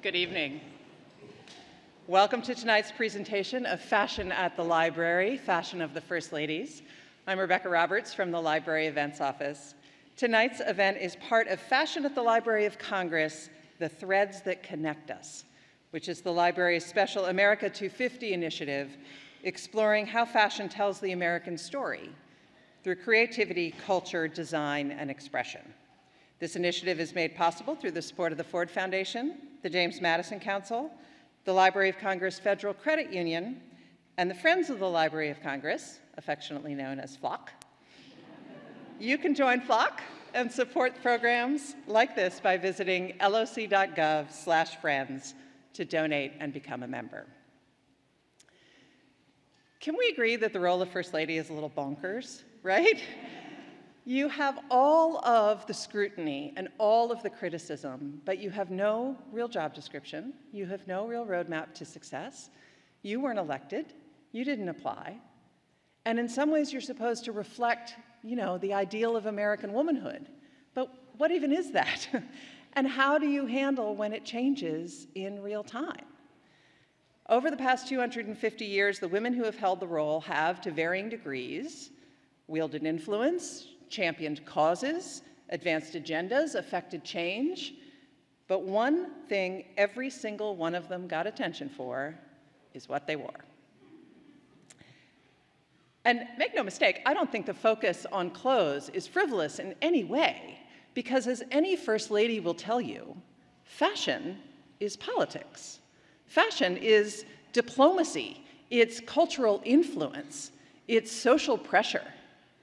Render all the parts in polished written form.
Good evening. Welcome to tonight's presentation of Fashion at the Library, Fashion of the First Ladies. I'm Rebecca Roberts from the Library Events Office. Tonight's event is part of Fashion at the Library of Congress, The Threads That Connect Us, which is the library's special America 250 initiative, exploring how fashion tells the American story through creativity, culture, design, and expression. This initiative is made possible through the support of the Ford Foundation, the James Madison Council, the Library of Congress Federal Credit Union, and the Friends of the Library of Congress, affectionately known as FLOC. You can join FLOC and support programs like this by visiting loc.gov/friends to donate and become a member. Can we agree that the role of First Lady is a little bonkers, right? You have all of the scrutiny and all of the criticism, but you have no real job description. You have no real roadmap to success. You weren't elected. You didn't apply. And in some ways, you're supposed to reflect, the ideal of American womanhood. But what even is that? And how do you handle when it changes in real time? Over the past 250 years, the women who have held the role have, to varying degrees, wielded influence, championed causes, advanced agendas, affected change. But one thing every single one of them got attention for is what they wore. And make no mistake, I don't think the focus on clothes is frivolous in any way, because as any First Lady will tell you, fashion is politics. Fashion is diplomacy, it's cultural influence, it's social pressure.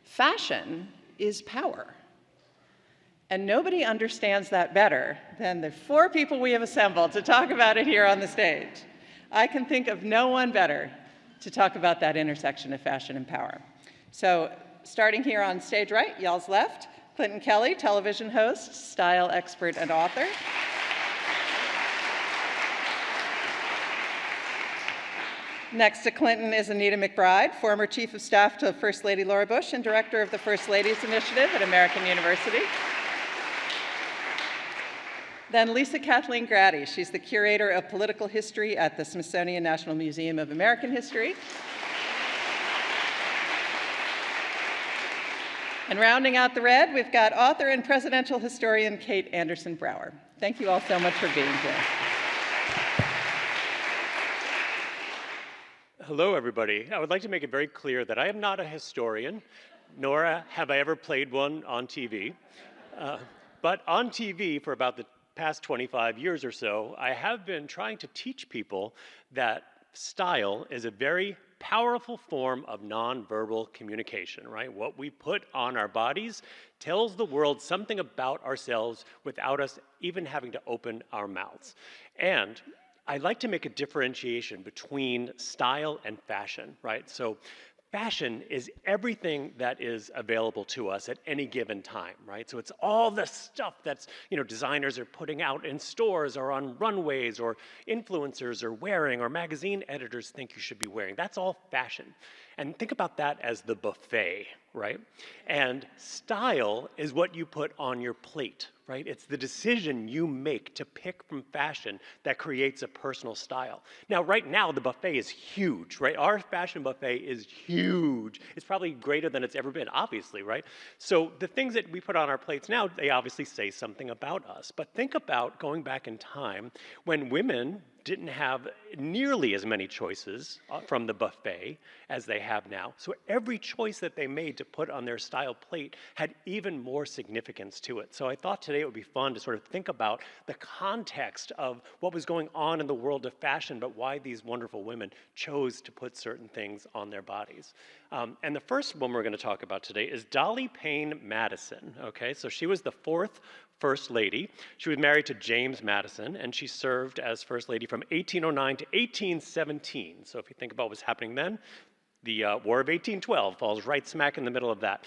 Fashion is power. And nobody understands that better than the four people we have assembled to talk about it here on the stage. I can think of no one better to talk about that intersection of fashion and power. So starting here on stage right, y'all's left, Clinton Kelly, television host, style expert, and author. Next to Clinton is Anita McBride, former Chief of Staff to First Lady Laura Bush and Director of the First Ladies Initiative at American University. Then Lisa Kathleen Graddy. She's the Curator of Political History at the Smithsonian National Museum of American History. And rounding out the red, we've got author and presidential historian Kate Andersen Brower. Thank you all so much for being here. Hello, everybody. I would like to make it very clear that I am not a historian, nor have I ever played one on TV. But on TV, for about the past 25 years or so, I have been trying to teach people that style is a very powerful form of nonverbal communication, right? What we put on our bodies tells the world something about ourselves without us even having to open our mouths. And I like to make a differentiation between style and fashion, right? So fashion is everything that is available to us at any given time, right? So it's all the stuff that's, designers are putting out in stores or on runways or influencers are wearing or magazine editors think you should be wearing. That's all fashion. And think about that as the buffet, right? And style is what you put on your plate, right? It's the decision you make to pick from fashion that creates a personal style. Now, right now, the buffet is huge, right? Our fashion buffet is huge. It's probably greater than it's ever been, obviously, right? So the things that we put on our plates now, they obviously say something about us. But think about going back in time when women didn't have nearly as many choices from the buffet as they have now. So every choice that they made to put on their style plate had even more significance to it. So I thought today it would be fun to sort of think about the context of what was going on in the world of fashion, but why these wonderful women chose to put certain things on their bodies. And the first one we're going to talk about today is Dolley Madison. Okay, so she was the fourth First Lady. She was married to James Madison, and she served as First Lady from 1809 to 1817. So if you think about what's happening then, the War of 1812 falls right smack in the middle of that.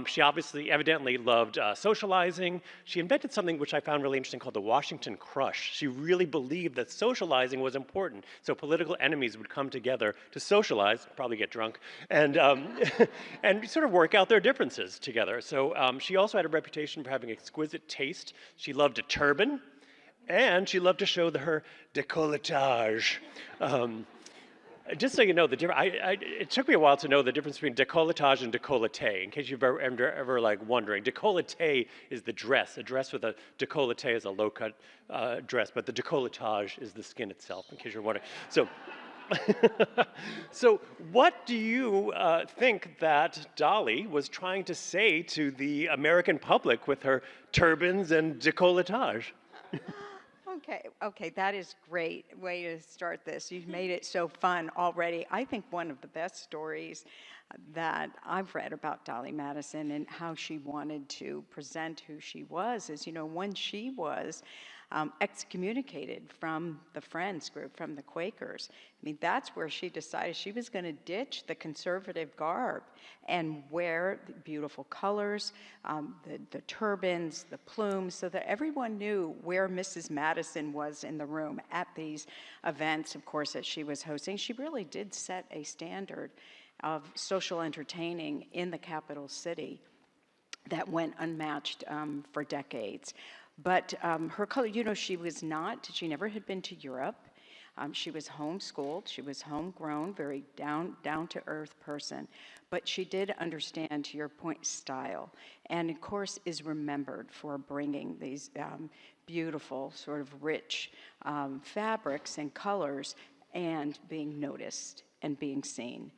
She obviously, evidently loved socializing. She invented something which I found really interesting called the Washington Crush. She really believed that socializing was important. So political enemies would come together to socialize, probably get drunk, and, and sort of work out their differences together. So she also had a reputation for having exquisite taste. She loved a turban. And she loved to show her décolletage. Just so you know, it took me a while to know the difference between décolletage and décolleté, in case you've ever like wondering. Décolleté is the dress. A dress with a décolleté is a low-cut dress, but the décolletage is the skin itself, in case you're wondering. So, so what do you think that Dolley was trying to say to the American public with her turbans and décolletage? Okay, that is great way to start this. You've made it so fun already. I think one of the best stories that I've read about Dolley Madison and how she wanted to present who she was is, when she was excommunicated from the Friends group, from the Quakers. I mean, that's where she decided she was going to ditch the conservative garb and wear the beautiful colors, the turbans, the plumes, so that everyone knew where Mrs. Madison was in the room at these events, of course, that she was hosting. She really did set a standard of social entertaining in the capital city that went unmatched for decades. But her color, she never had been to Europe. She was homeschooled, she was homegrown, very down-to-earth person. But she did understand, to your point, style. And of course is remembered for bringing these beautiful, sort of rich fabrics and colors and being noticed and being seen.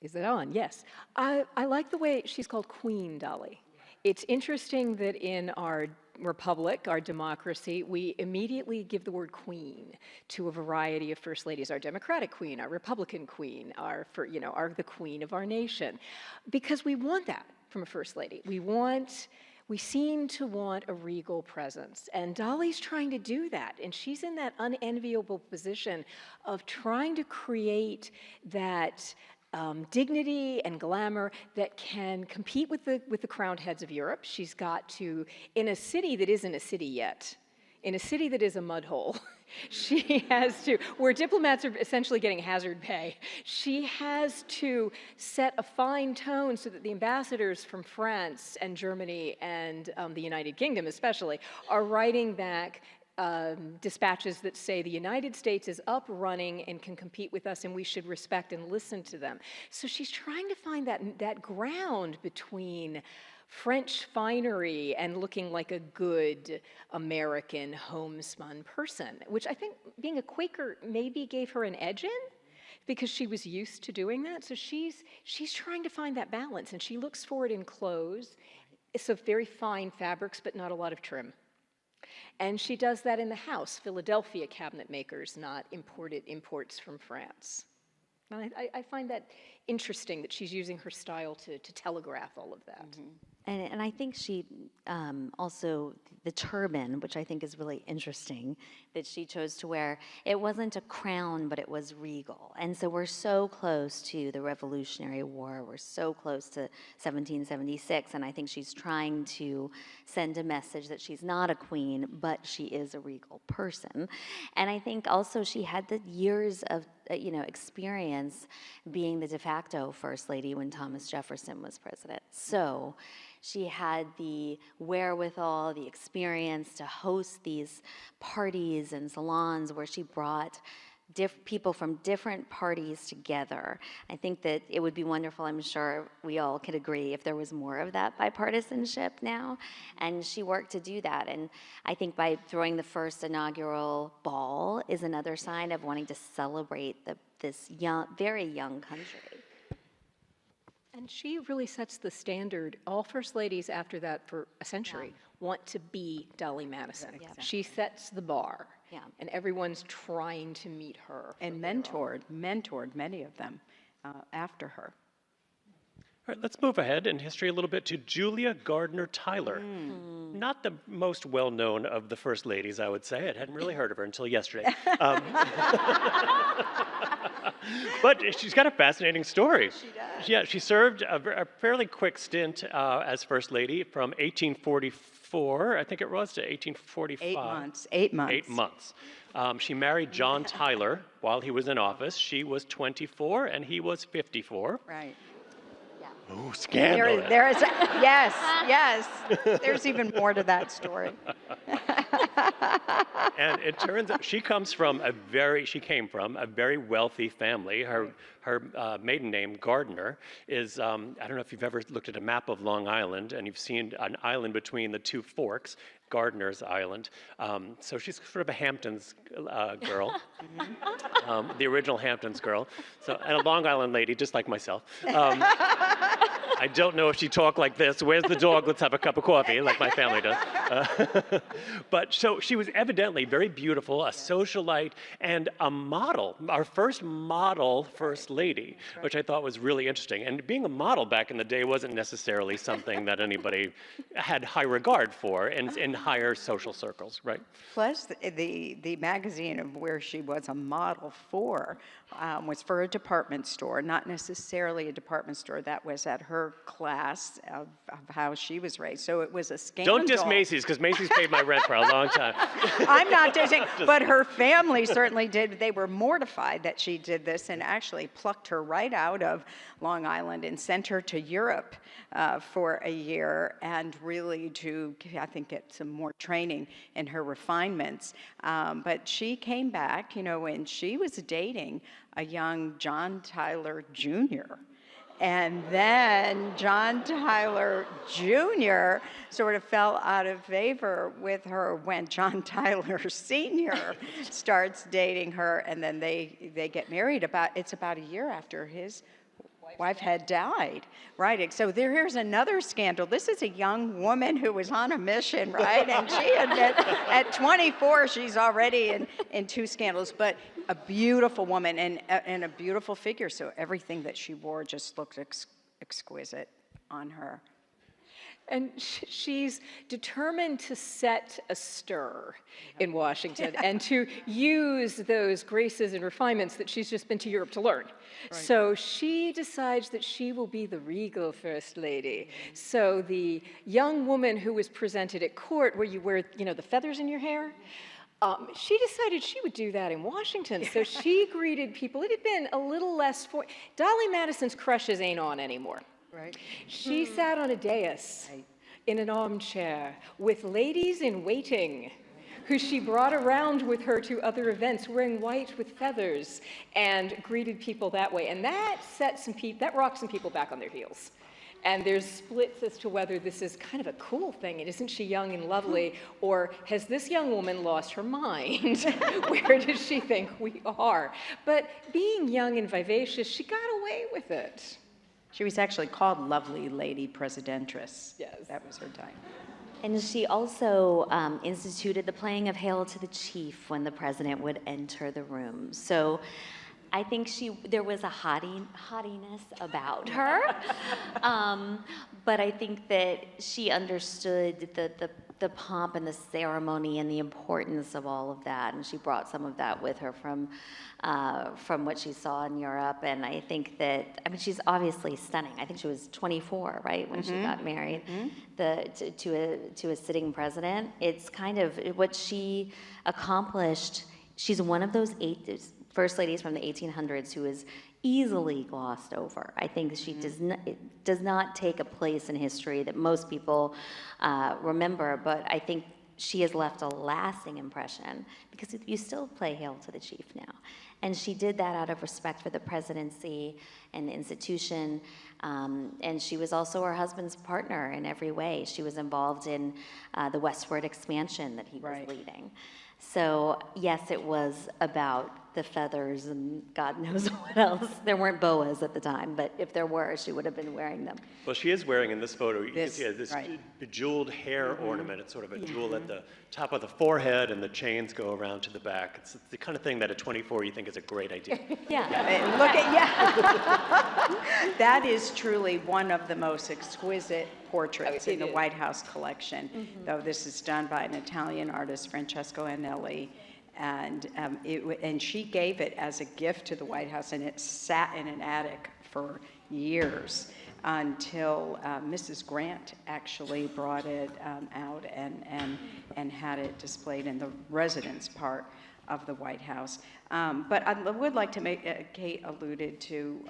Is it on? Yes. I like the way she's called Queen Dolley. It's interesting that in our republic, our democracy, we immediately give the word queen to a variety of first ladies. Our Democratic queen, our Republican queen, the queen of our nation, because we want that from a first lady. We seem to want a regal presence, and Dolley's trying to do that, and she's in that unenviable position of trying to create that dignity and glamour that can compete with the crowned heads of Europe. She's got to, in a city that isn't a city yet, in a city that is a mud hole, she has to, where diplomats are essentially getting hazard pay, she has to set a fine tone so that the ambassadors from France and Germany and the United Kingdom especially are writing back dispatches that say the United States is up, running, and can compete with us, and we should respect and listen to them. So she's trying to find that ground between French finery and looking like a good American homespun person, which I think being a Quaker maybe gave her an edge in, because she was used to doing that. So she's trying to find that balance, and she looks for it in clothes. It's of very fine fabrics, but not a lot of trim. And she does that in the house, Philadelphia cabinet makers, not imports from France. And I find that interesting that she's using her style to telegraph all of that. Mm-hmm. And I think she also, the turban, which I think is really interesting, that she chose to wear, it wasn't a crown, but it was regal. And so we're so close to the Revolutionary War, we're so close to 1776, and I think she's trying to send a message that she's not a queen, but she is a regal person. And I think also she had the years of experience being the de facto first lady when Thomas Jefferson was president. So she had the wherewithal, the experience to host these parties and salons where she brought people from different parties together. I think that it would be wonderful, I'm sure we all could agree, if there was more of that bipartisanship now. And she worked to do that. And I think by throwing the first inaugural ball is another sign of wanting to celebrate this very young country. And she really sets the standard. All first ladies after that for a century want to be Dolley Madison. Yeah, exactly. She sets the bar. Yeah. And everyone's trying to meet her. And mentored many of them after her. All right, let's move ahead in history a little bit to Julia Gardner Tyler. Not the most well-known of the first ladies, I would say. I hadn't really heard of her until yesterday. But she's got a fascinating story. She does. Yeah, she served a fairly quick stint as First Lady from 1844, I think it was, to 1845. 8 months. 8 months. 8 months. She married John Tyler while he was in office. She was 24 and he was 54. Right. Oh, scandalous. Yes. There's even more to that story. And it turns out she came from a very wealthy family. Her maiden name, Gardner, is, I don't know if you've ever looked at a map of Long Island and you've seen an island between the two forks, Gardner's Island. So she's sort of a Hamptons girl, the original Hamptons girl. So, and a Long Island lady, just like myself. I don't know if she talked like this. Where's the dog? Let's have a cup of coffee, like my family does. But so she was evidently very beautiful, a socialite, and a model, our first model first lady, which I thought was really interesting. And being a model back in the day wasn't necessarily something that anybody had high regard for in higher social circles, right? Plus, the magazine of where she was a model for was for a department store, not necessarily a department store that was at her class of how she was raised. So it was a scandal. Don't diss Macy's, because Macy's paid my rent for a long time. I'm not dissing, but her family certainly did. They were mortified that she did this and actually plucked her right out of Long Island and sent her to Europe for a year and really to, I think, get some more training in her refinements. But she came back, and she was dating a young John Tyler Jr. And then John Tyler Jr. sort of fell out of favor with her when John Tyler Sr. starts dating her, and then they get married. It's about a year after his wife had died, right? So here's another scandal. This is a young woman who was on a mission, right? And she at 24, she's already in two scandals, but a beautiful woman and a beautiful figure. So everything that she wore just looked exquisite on her. And she's determined to set a stir in Washington and to use those graces and refinements that she's just been to Europe to learn. Right. So she decides that she will be the regal first lady. So the young woman who was presented at court where you wear, the feathers in your hair, she decided she would do that in Washington. So she greeted people. It had been a little less Dolley Madison's crushes ain't on anymore. Right. She sat on a dais in an armchair with ladies in waiting who she brought around with her to other events wearing white with feathers and greeted people that way. And that rocked some people back on their heels. And there's splits as to whether this is kind of a cool thing, and isn't she young and lovely, or has this young woman lost her mind? Where does she think we are? But being young and vivacious, she got away with it. She was actually called Lovely Lady Presidentress. Yes. That was her title. And she also instituted the playing of Hail to the Chief when the president would enter the room. So I think there was a haughtiness about her, but I think that she understood the pomp and the ceremony and the importance of all of that, and she brought some of that with her from what she saw in Europe. And I think that, she's obviously stunning. I think she was 24, right, when she got married to a sitting president. It's kind of what she accomplished. She's one of those first ladies from the 1800s who is easily glossed over. I think she does not take a place in history that most people remember, but I think she has left a lasting impression because you still play Hail to the Chief now. And she did that out of respect for the presidency and the institution, and she was also her husband's partner in every way. She was involved in the westward expansion that he was leading. So yes, it was about the feathers and God knows what else. There weren't boas at the time, but if there were, she would have been wearing them. Well, she is wearing in this photo, you can see this bejeweled hair ornament. It's sort of a jewel at the top of the forehead, and the chains go around to the back. It's the kind of thing that at 24 you think is a great idea. That is truly one of the most exquisite portraits in the White House collection, though this is done by an Italian artist, Francesco Anelli. And she gave it as a gift to the White House, and it sat in an attic for years until Mrs. Grant actually brought it out and had it displayed in the residence part of the White House. But I would like to make, Kate alluded to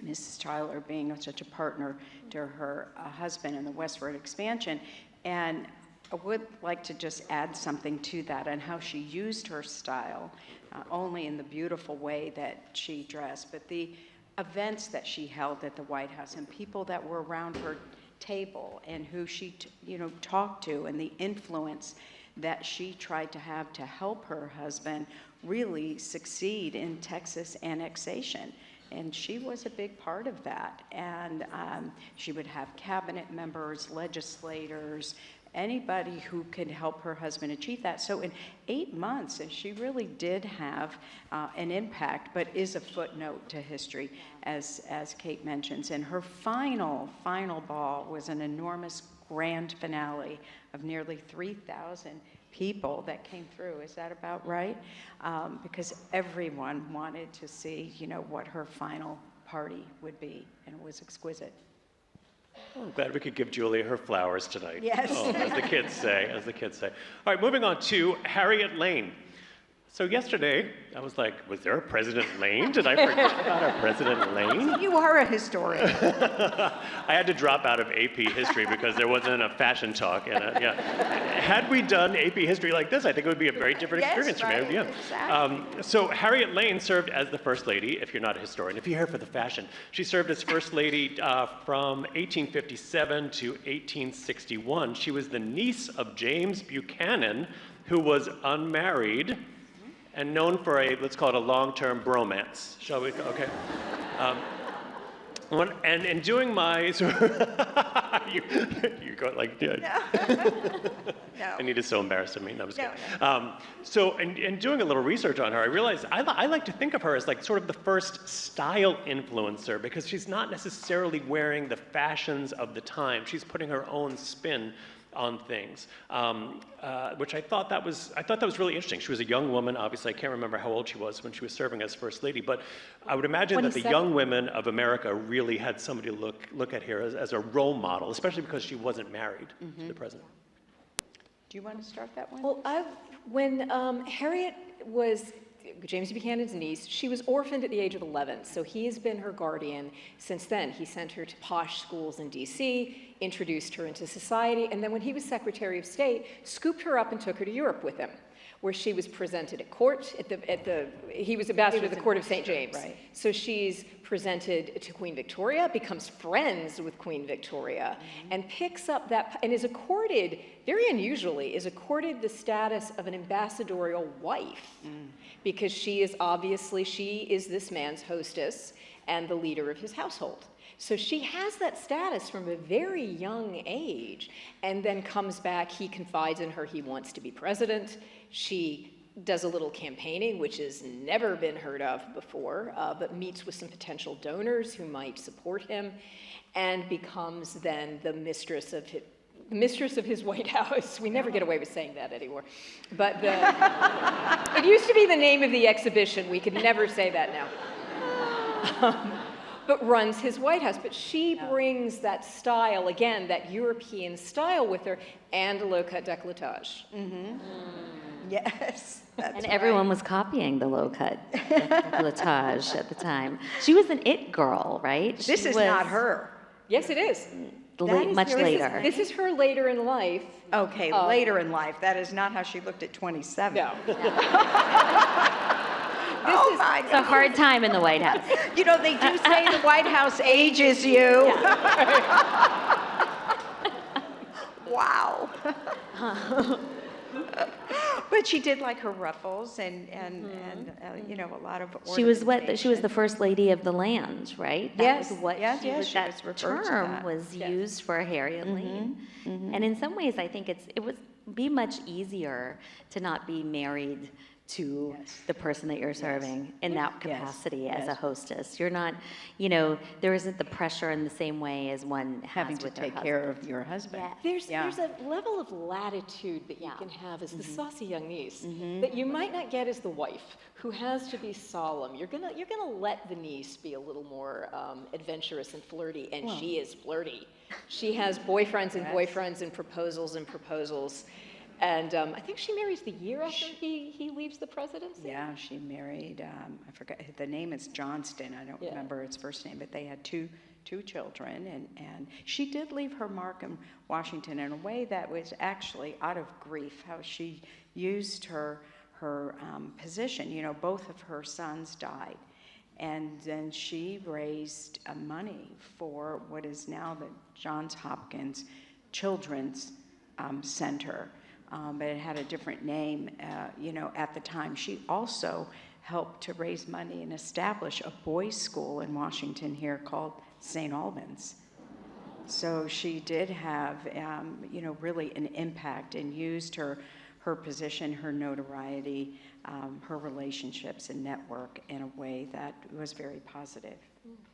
Mrs. Tyler being such a partner to her husband in the westward expansion. And I would like to just add something to that and how she used her style, only in the beautiful way that she dressed, but the events that she held at the White House and people that were around her table and who she, talked to, and the influence that she tried to have to help her husband really succeed in Texas annexation. And she was a big part of that. And she would have cabinet members, legislators, anybody who could help her husband achieve that. So in 8 months, and she really did have an impact, but is a footnote to history, as Kate mentions. And her final ball was an enormous grand finale of nearly 3,000 people that came through. Is that about right? Because everyone wanted to see, what her final party would be, and it was exquisite. I'm glad we could give Julia her flowers tonight. Yes. Oh, as the kids say, All right, moving on to Harriet Lane. So yesterday, I was like, was there a President Lane? Did I forget about our President Lane? You are a historian. I had to drop out of AP History because there wasn't a fashion talk. And had we done AP History like this, I think it would be a very different experience for me. Yeah. Exactly. So Harriet Lane served as the First Lady, if you're not a historian. If you're here for the fashion, she served as First Lady from 1857 to 1861. She was the niece of James Buchanan, who was unmarried and known for let's call it a long-term bromance. Shall we? Okay. And in doing my, you go like, yeah. No. Anita's so embarrassed of me. No, I'm just No, kidding. So in doing a little research on her, I realized I like to think of her as like sort of the first style influencer, because she's not necessarily wearing the fashions of the time. She's putting her own spin on things, which I thought that was really interesting. She was a young woman. Obviously, I can't remember how old she was when she was serving as First Lady, but I would imagine 27. that the young women of America really had somebody to look at here as a role model, especially because she wasn't married to the president. Do you want to start that one? Well, when Harriet was James Buchanan's niece, she was orphaned at the age of 11, so he has been her guardian since then. He sent her to posh schools in D.C., introduced her into society, and then when he was Secretary of State, scooped her up and took her to Europe with him, where she was presented at court. He was ambassador to the court of St. James. Right. So she's presented to Queen Victoria, becomes friends with Queen Victoria, and picks up that, and is accorded, very unusually, is accorded the status of an ambassadorial wife, because she is this man's hostess and the leader of his household. So she has that status from a very young age, and then comes back, he confides in her, he wants to be president. She does a little campaigning, which has never been heard of before, but meets with some potential donors who might support him, and becomes then the mistress of his White House. We never get away with saying that anymore. But it used to be the name of the exhibition. We could never say that now. But runs his White House. But she brings that style, again, that European style with her, and a low-cut décolletage. Yes. And everyone was copying the low-cut décolletage at the time. She was an it girl, right? This is not her. Yes, it is. Much later. This is her later in life. Okay, later in life. That is not how she looked at 27. No. Oh my It's a hard time in the White House. You know, they do say the White House ages you. Wow. But she did like her ruffles and a lot of She was ornamentation. the First Lady of the land, right? Yes, That was what yes, she yes, was, she that was referred to term that. was used for Harriet Lane. And in some ways, I think it would be much easier to not be married to the person that you're serving in that capacity as a hostess. You're not, there isn't the pressure in the same way as one has having to with their take husband. care of your husband. There's a level of latitude that you can have as the saucy young niece that you might not get as the wife, who has to be solemn. You're gonna let the niece be a little more adventurous and flirty, and she is flirty. She has boyfriends and boyfriends and proposals and proposals. And I think she marries the year after he leaves the presidency. Yeah, she married, I forgot, the name is Johnston. I don't remember his first name, but they had two two children, and she did leave her mark in Washington in a way that was actually out of grief, how she used her position. You know, both of her sons died. And then she raised money for what is now the Johns Hopkins Children's Center, but it had a different name, you know, at the time. She also helped to raise money and establish a boys' school in Washington here called St. Albans. So she did have, you know, really an impact, and used her position, her notoriety, her relationships and network in a way that was very positive.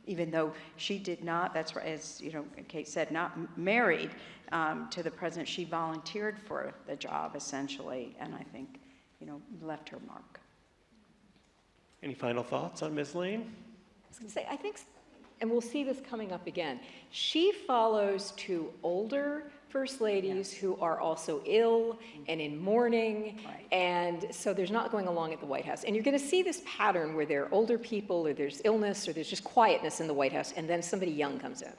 Even though she did not, that's right, as you know, Kate said, not married to the president, she volunteered for the job essentially, and I think, you know, left her mark. Any final thoughts on Ms. Lane? I was going to say, I think, and we'll see this coming up again, she follows two older first ladies who are also ill and in mourning, and so there's not going along at the White House. And you're going to see this pattern where there are older people, or there's illness, or there's just quietness in the White House, and then somebody young comes in.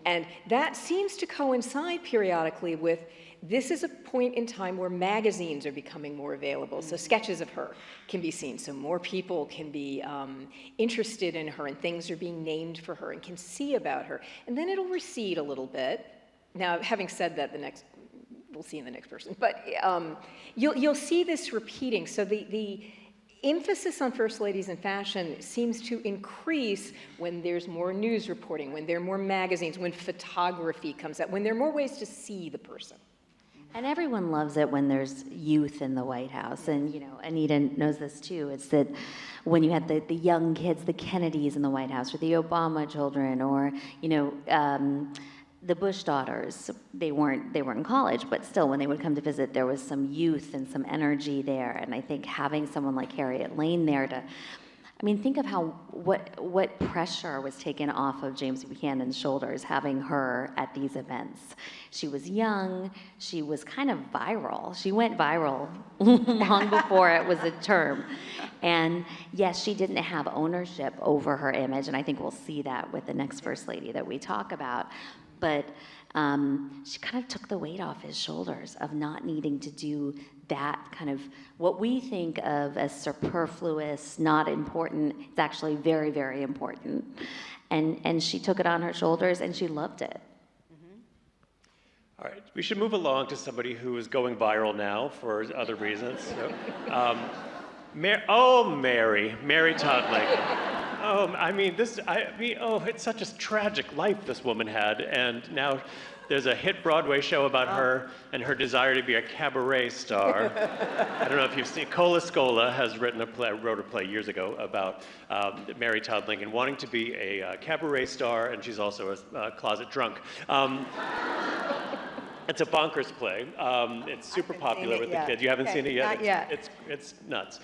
And that seems to coincide periodically with, this is a point in time where magazines are becoming more available, so sketches of her can be seen, so more people can be interested in her, and things are being named for her and can see about her. And then it'll recede a little bit. Now, having said that, we'll see in the next person, but you'll see this repeating. So the emphasis on first ladies in fashion seems to increase when there's more news reporting, when there are more magazines, when photography comes out, when there are more ways to see the person. And everyone loves it when there's youth in the White House. And, you know, Anita knows this too. It's that when you had the young kids, the Kennedys in the White House, or the Obama children, or, you know, the Bush daughters, they weren't in college, but still when they would come to visit, there was some youth and some energy there. And I think having someone like Harriet Lane there to, I mean, think of what pressure was taken off of James Buchanan's shoulders having her at these events. She was young, she was kind of viral. She went viral long before it was a term. And yes, she didn't have ownership over her image, and I think we'll see that with the next First Lady that we talk about. But she kind of took the weight off his shoulders of not needing to do that kind of, what we think of as superfluous, not important, it's actually very, very important. And she took it on her shoulders, and she loved it. All right, we should move along to somebody who is going viral now for other reasons. So, Mary Todd Lincoln. It's such a tragic life this woman had, and now there's a hit Broadway show about her and her desire to be a cabaret star. I don't know if you've seen, Cola Scola has wrote a play years ago about Mary Todd Lincoln wanting to be a cabaret star, and she's also a closet drunk. It's a bonkers play. It's super popular with the kids. You haven't seen it yet? Not yet. It's nuts.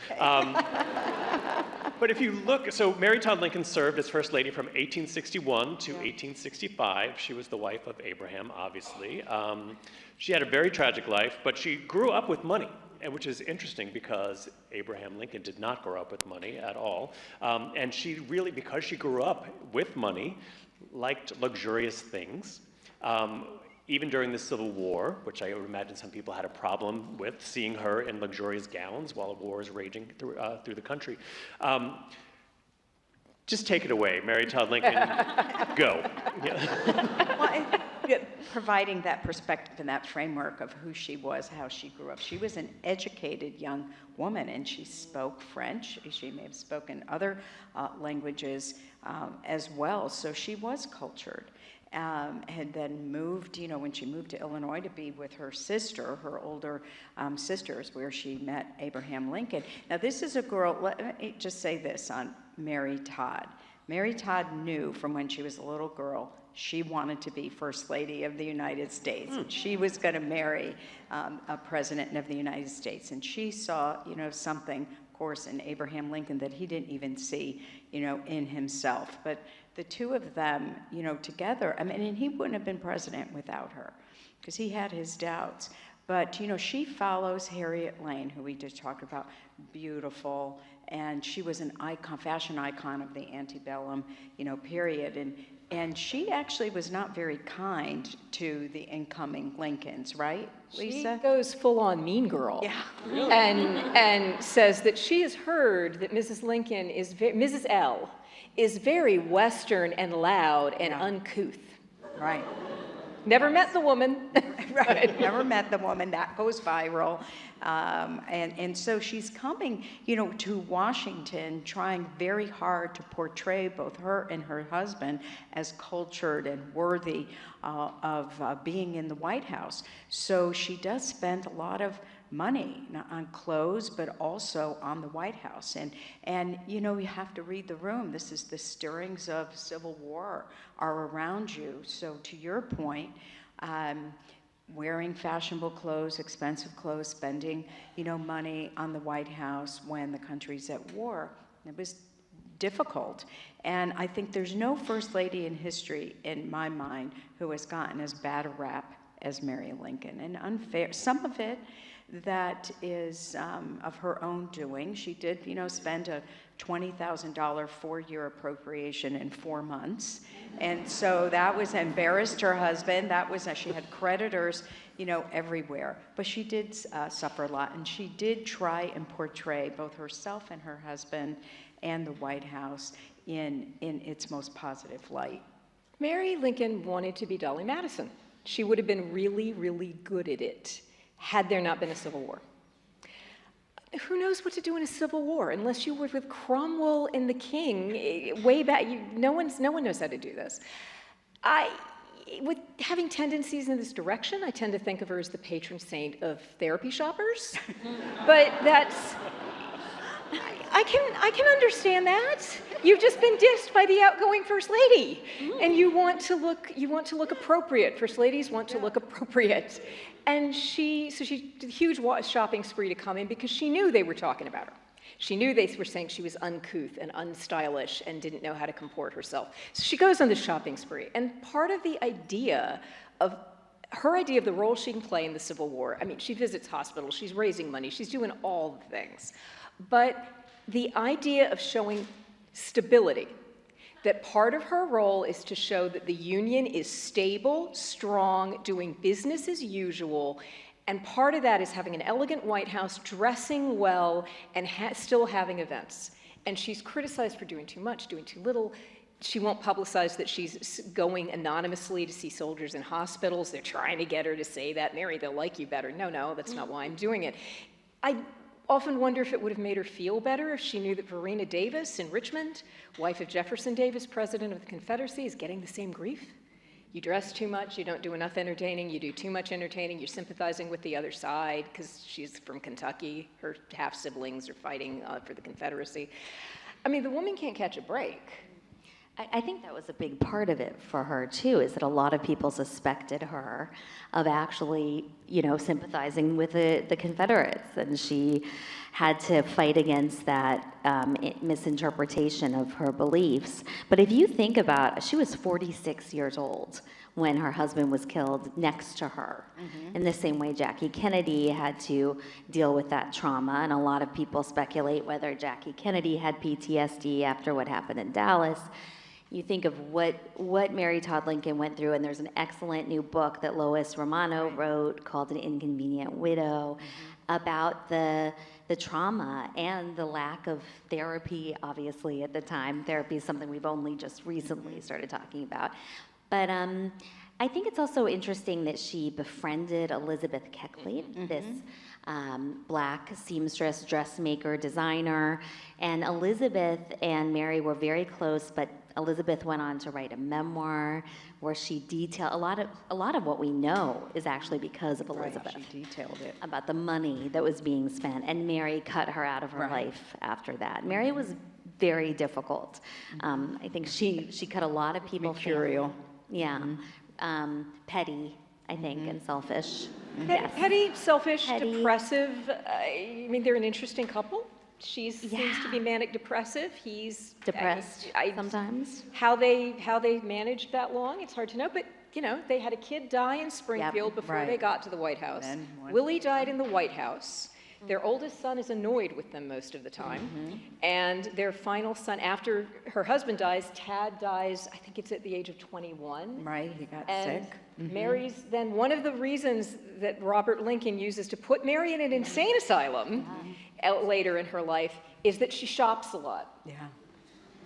But if you look, so Mary Todd Lincoln served as First Lady from 1861 to 1865. She was the wife of Abraham, obviously. She had a very tragic life, but she grew up with money, and which is interesting because Abraham Lincoln did not grow up with money at all. And she really, because she grew up with money, liked luxurious things. Even during the Civil War, which I would imagine some people had a problem with, seeing her in luxurious gowns while a war is raging through the country. Just take it away, Mary Todd Lincoln, go. Well, providing that perspective and that framework of who she was, how she grew up. She was an educated young woman, and she spoke French. She may have spoken other languages as well, so she was cultured. Had then moved, you know, when she moved to Illinois to be with her sister, her older sisters, where she met Abraham Lincoln. Now, this is a girl, let me just say this on Mary Todd. Mary Todd knew from when she was a little girl she wanted to be First Lady of the United States. And she was going to marry a president of the United States. And she saw, you know, something, of course, in Abraham Lincoln that he didn't even see, you know, in himself. But the two of them, you know, together, I mean, and he wouldn't have been president without her, because he had his doubts. But, she follows Harriet Lane, who we just talked about, beautiful, and she was an icon, fashion icon of the antebellum, period. And she actually was not very kind to the incoming Lincolns, right, Lisa? She goes full-on mean girl. Yeah. Really? And says that she has heard that Mrs. L is very Western and loud and uncouth. Right. Never met the woman. Right, never met the woman. That goes viral. And so she's coming, to Washington, trying very hard to portray both her and her husband as cultured and worthy of being in the White House. So she does spend a lot of money, not on clothes, but also on the White House. And you have to read the room. This is the stirrings of civil war are around you. So to your point, wearing fashionable clothes, expensive clothes, spending, money on the White House when the country's at war, it was difficult. And I think there's no first lady in history, in my mind, who has gotten as bad a rap as Mary Lincoln. And unfair, some of it that is of her own doing. She did, spend a $20,000 four-year appropriation in 4 months. And so that was embarrassed her husband. That was, she had creditors, everywhere. But she did suffer a lot, and she did try and portray both herself and her husband and the White House in its most positive light. Mary Lincoln wanted to be Dolley Madison. She would have been really, really good at it had there not been a Civil War. Who knows what to do in a Civil War unless you were with Cromwell and the King way back? No one knows how to do this. With having tendencies in this direction, I tend to think of her as the patron saint of therapy shoppers. But that's, I can understand that. You've just been dissed by the outgoing First Lady, and you want to look appropriate. First ladies want to look appropriate. And she did a huge shopping spree to come in because she knew they were talking about her. She knew they were saying she was uncouth and unstylish and didn't know how to comport herself. So she goes on this shopping spree. And part of the idea of the role she can play in the Civil War, I mean, she visits hospitals, she's raising money, she's doing all the things. But the idea of showing stability, that part of her role is to show that the Union is stable, strong, doing business as usual, and part of that is having an elegant White House, dressing well, and still having events. And she's criticized for doing too much, doing too little. She won't publicize that she's going anonymously to see soldiers in hospitals. They're trying to get her to say that. Mary, they'll like you better. No, that's not why I'm doing it. I often wonder if it would have made her feel better if she knew that Verena Davis in Richmond, wife of Jefferson Davis, president of the Confederacy, is getting the same grief. You dress too much, you don't do enough entertaining, you do too much entertaining, you're sympathizing with the other side because she's from Kentucky, her half-siblings are fighting for the Confederacy. I mean, the woman can't catch a break. I think that was a big part of it for her, too, is that a lot of people suspected her of actually, sympathizing with the Confederates. And she had to fight against that misinterpretation of her beliefs. But if you think about, she was 46 years old when her husband was killed next to her. Mm-hmm. In the same way Jackie Kennedy had to deal with that trauma. And a lot of people speculate whether Jackie Kennedy had PTSD after what happened in Dallas. You think of what Mary Todd Lincoln went through, and there's an excellent new book that Lois Romano wrote called An Inconvenient Widow, about the trauma and the lack of therapy, obviously, at the time. Therapy is something we've only just recently started talking about. But I think it's also interesting that she befriended Elizabeth Keckley, this black seamstress, dressmaker, designer. And Elizabeth and Mary were very close, but Elizabeth went on to write a memoir where she detailed a lot of what we know is actually because of Elizabeth. Right, she detailed it. About the money that was being spent, and Mary cut her out of her life after that. Mary was very difficult. I think she cut a lot of people. Mercurial. Yeah. Petty, I think, and selfish. Yes. Petty, selfish, depressive. I mean, they're an interesting couple. She seems to be manic depressive. He's depressed sometimes. How they managed that long, it's hard to know. But you know, they had a kid die in Springfield before they right. got to the White House. Then one- Willie died in the White House. Their oldest son is annoyed with them most of the time. And their final son, after her husband dies, Tad dies, I think it's at the age of 21. Right, he got And sick. Mary's then, one of the reasons that Robert Lincoln uses to put Mary in an insane asylum later in her life is that she shops a lot. Yeah.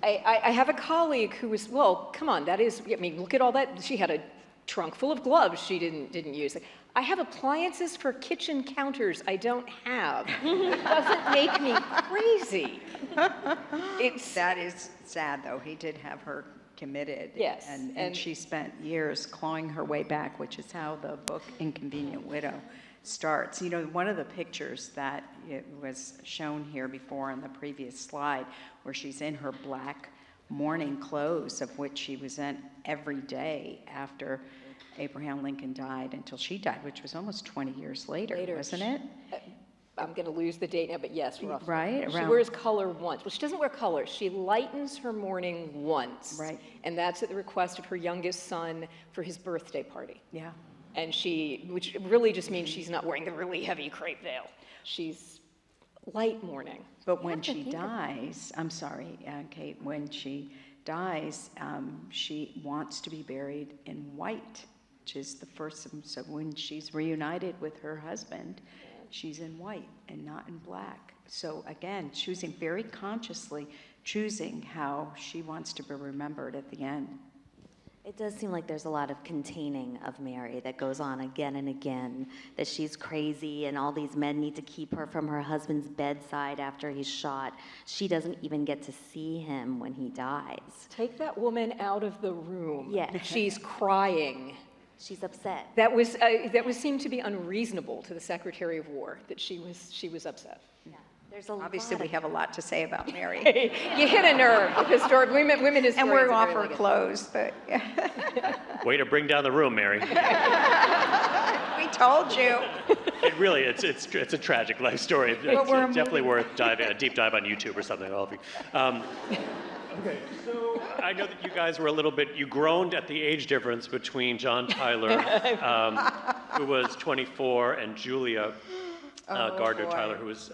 I have a colleague who was, well, come on, that is, I mean, look at all that. She had a trunk full of gloves she didn't use. I have appliances for kitchen counters I don't have. It doesn't make me crazy. That is sad, though. He did have her committed. Yes, And and- she spent years clawing her way back, which is how the book Inconvenient Widow starts. You know, one of the pictures that it was shown here before on the previous slide, where she's in her black mourning clothes, of which she was in every day after Abraham Lincoln died until she died, which was almost 20 years later. Wasn't it? I'm going to lose the date now, but yes, roughly. Right, She around- wears color once. Well, she doesn't wear color. She lightens her mourning once. Right. And that's at the request of her youngest son for his birthday party. Yeah. And which really just means she's not wearing the really heavy crepe veil. She's light mourning. But when she dies, I'm sorry, Kate, when she dies, she wants to be buried in white, which is the first, so when she's reunited with her husband, she's in white and not in black. So again, very consciously choosing how she wants to be remembered at the end. It does seem like there's a lot of containing of Mary that goes on again and again, that she's crazy and all these men need to keep her from her husband's bedside after he's shot. She doesn't even get to see him when he dies. Take that woman out of the room. Yeah. She's crying. She's upset. That seemed to be unreasonable to the Secretary of War, that she was upset. Yeah. There's a Obviously, lot we of have a lot to say about Mary. You hit a nerve. Historic women historians. And we're are off very her like it. clothes, but Way to bring down the room, Mary. we told you. It really, it's a tragic life story. It's definitely worth a deep dive on YouTube or something. All of you. Okay, so I know that you guys were you groaned at the age difference between John Tyler, who was 24, and Julia Gardner boy. Tyler, who was,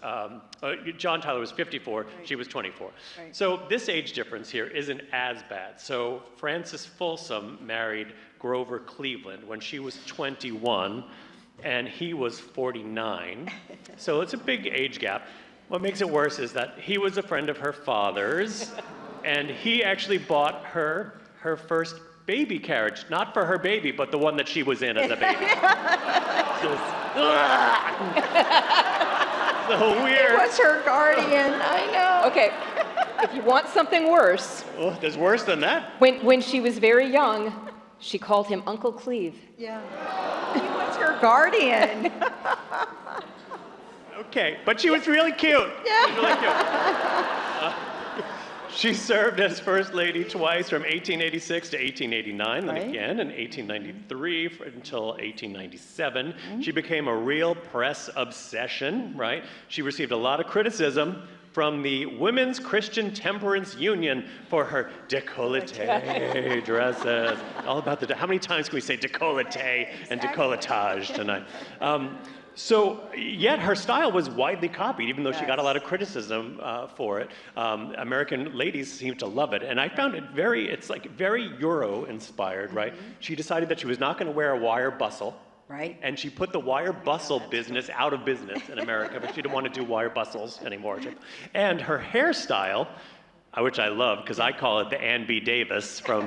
John Tyler was 54, she was 24. So this age difference here isn't as bad. So Frances Folsom married Grover Cleveland when she was 21, and he was 49. So it's a big age gap. What makes it worse is that he was a friend of her father's, and he actually bought her first baby carriage, not for her baby, but the one that she was in as a baby. So weird. Was her guardian, I know. Okay, if you want something worse, Oh, there's worse than that. when she was very young, she called him Uncle Cleve. Yeah. He was her guardian. Okay, but she was really cute. Yeah. She was really cute. She served as First Lady twice from 1886 to 1889, then Right. again in 1893 until 1897. She became a real press obsession, right? She received a lot of criticism from the Women's Christian Temperance Union for her décolleté dresses. All about how many times can we say décolleté and décolletage tonight? Yet her style was widely copied, even though she got a lot of criticism for it. American ladies seemed to love it, and I found it it's very Euro-inspired, right? She decided that she was not going to wear a wire bustle, Right. and she put the wire bustle business out of business in America, but she didn't want to do wire bustles anymore. And her hairstyle, which I love, because I call it the Ann B. Davis from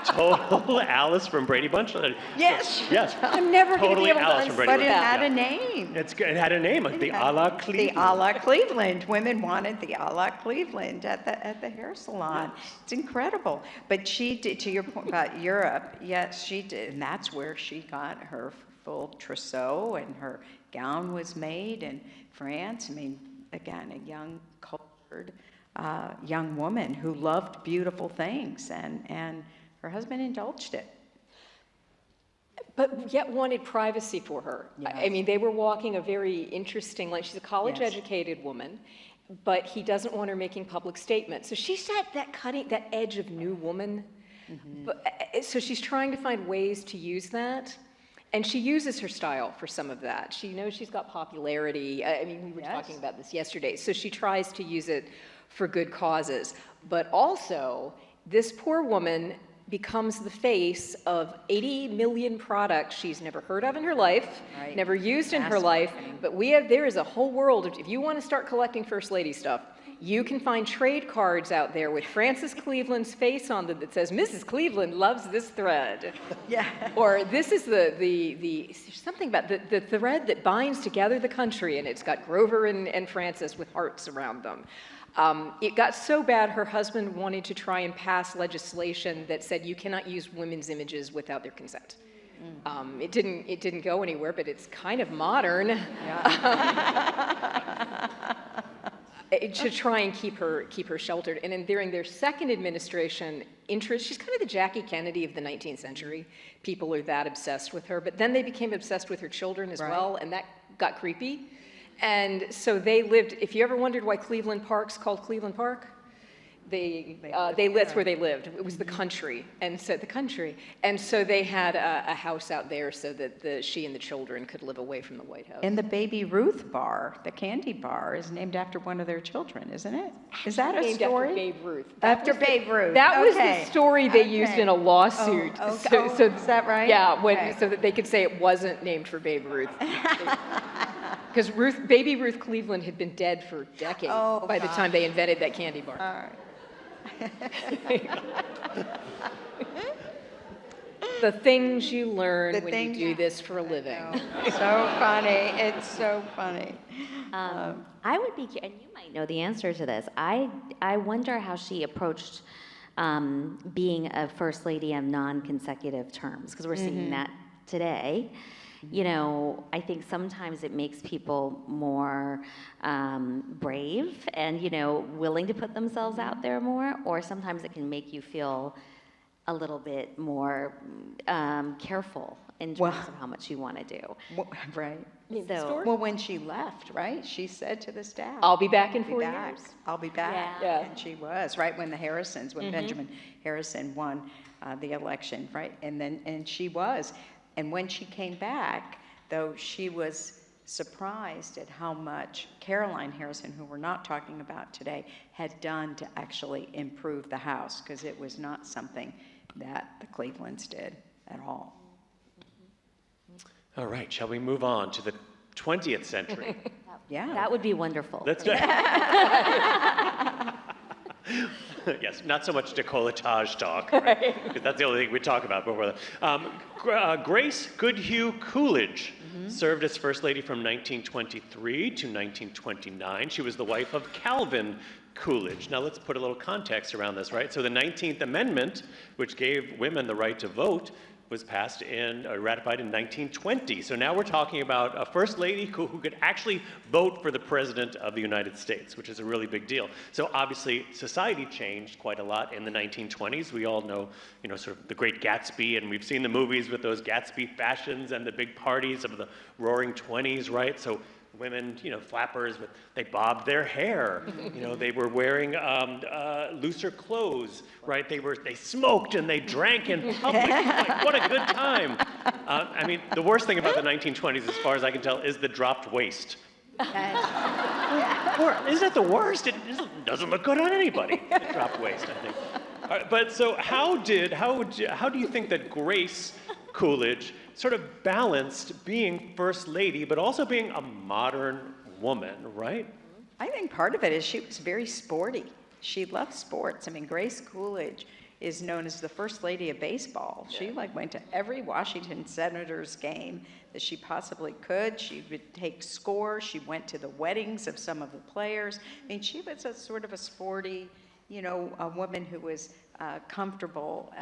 Total Alice from Brady Bunch. Yes. Yes. I'm never going to Totally be able Alice to from Brady But unsee it Bunch. that. had a name. It had a name, the a la Cleveland. The a la Cleveland. Women wanted the a la Cleveland at the hair salon. It's incredible. But she did, to your point about Europe, yes, she did. And that's where she got her full trousseau, and her gown was made in France. I mean, again, a young, cultured young woman who loved beautiful things, and her husband indulged it. But yet wanted privacy for her. I mean, they were walking a very interesting line. She's a college-educated woman, but he doesn't want her making public statements. So she's at that edge of new woman But, so she's trying to find ways to use that. And she uses her style for some of that. She knows she's got popularity. I mean, we were talking about this yesterday. So she tries to use it for good causes. But also, this poor woman becomes the face of 80 million products she's never heard of in her life, never used in her life. But there is a whole world if you want to start collecting First Lady stuff, you can find trade cards out there with Frances Cleveland's face on them that says, Mrs. Cleveland loves this thread. Yeah. Or this is something about the thread that binds together the country, and it's got Grover and Frances with hearts around them. It got so bad, her husband wanted to try and pass legislation that said you cannot use women's images without their consent. It didn't go anywhere, but it's kind of modern. Yeah. To try and keep her sheltered. And during their second administration, she's kind of the Jackie Kennedy of the 19th century. People are that obsessed with her. But then they became obsessed with her children as well, and that got creepy. And so they lived, if you ever wondered why Cleveland Park's called Cleveland Park, that's where they lived. It was the country, and so they had a house out there so that she and the children could live away from the White House. And the Baby Ruth bar, the candy bar, is named after one of their children, isn't it? Is that a story? After Babe Ruth. After Babe Ruth. That was the story they used in a lawsuit. So is that right? Yeah, so that they could say it wasn't named for Babe Ruth. Because Baby Ruth Cleveland had been dead for decades by the time they invented that candy bar. All right. The things you learn when you do this for a living. So funny. It's so funny. I would be, and you might know the answer to this. I wonder how she approached being a first lady of non-consecutive terms, because we're seeing that today. You know, I think sometimes it makes people more brave and, willing to put themselves out there more, or sometimes it can make you feel a little bit more careful in terms of how much you want to do. Right. So, well, when she left, right, she said to the staff, I'll be back in 4 years. I'll be back. Yeah. And she was, right, when Benjamin Harrison won the election, right? And she was. And when she came back, though, she was surprised at how much Caroline Harrison, who we're not talking about today, had done to actually improve the House, because it was not something that the Clevelands did at all. All right, shall we move on to the 20th century? Yeah. that would be wonderful. Let's do Yes, not so much decolletage talk, right? Because that's the only thing we talk about before that. Grace Goodhue Coolidge served as First Lady from 1923 to 1929. She was the wife of Calvin Coolidge. Now let's put a little context around this, right? So the 19th Amendment, which gave women the right to vote, was passed ratified in 1920. So now we're talking about a First Lady who could actually vote for the President of the United States, which is a really big deal. So obviously society changed quite a lot in the 1920s. We all know, sort of the Great Gatsby, and we've seen the movies with those Gatsby fashions and the big parties of the Roaring '20s, right? So women, flappers, they bobbed their hair. They were wearing looser clothes, right? They smoked and they drank in public. Like, what a good time. I mean, the worst thing about the 1920s, as far as I can tell, is the dropped waist. Or is that the worst? It doesn't look good on anybody, the dropped waist, I think. All right, but so how do you think that Grace Coolidge sort of balanced being First Lady, but also being a modern woman, right? I think part of it is she was very sporty. She loved sports. I mean, Grace Coolidge is known as the First Lady of baseball. She went to every Washington Senators game that she possibly could. She would take scores. She went to the weddings of some of the players. I mean, she was a sort of a sporty, a woman who was comfortable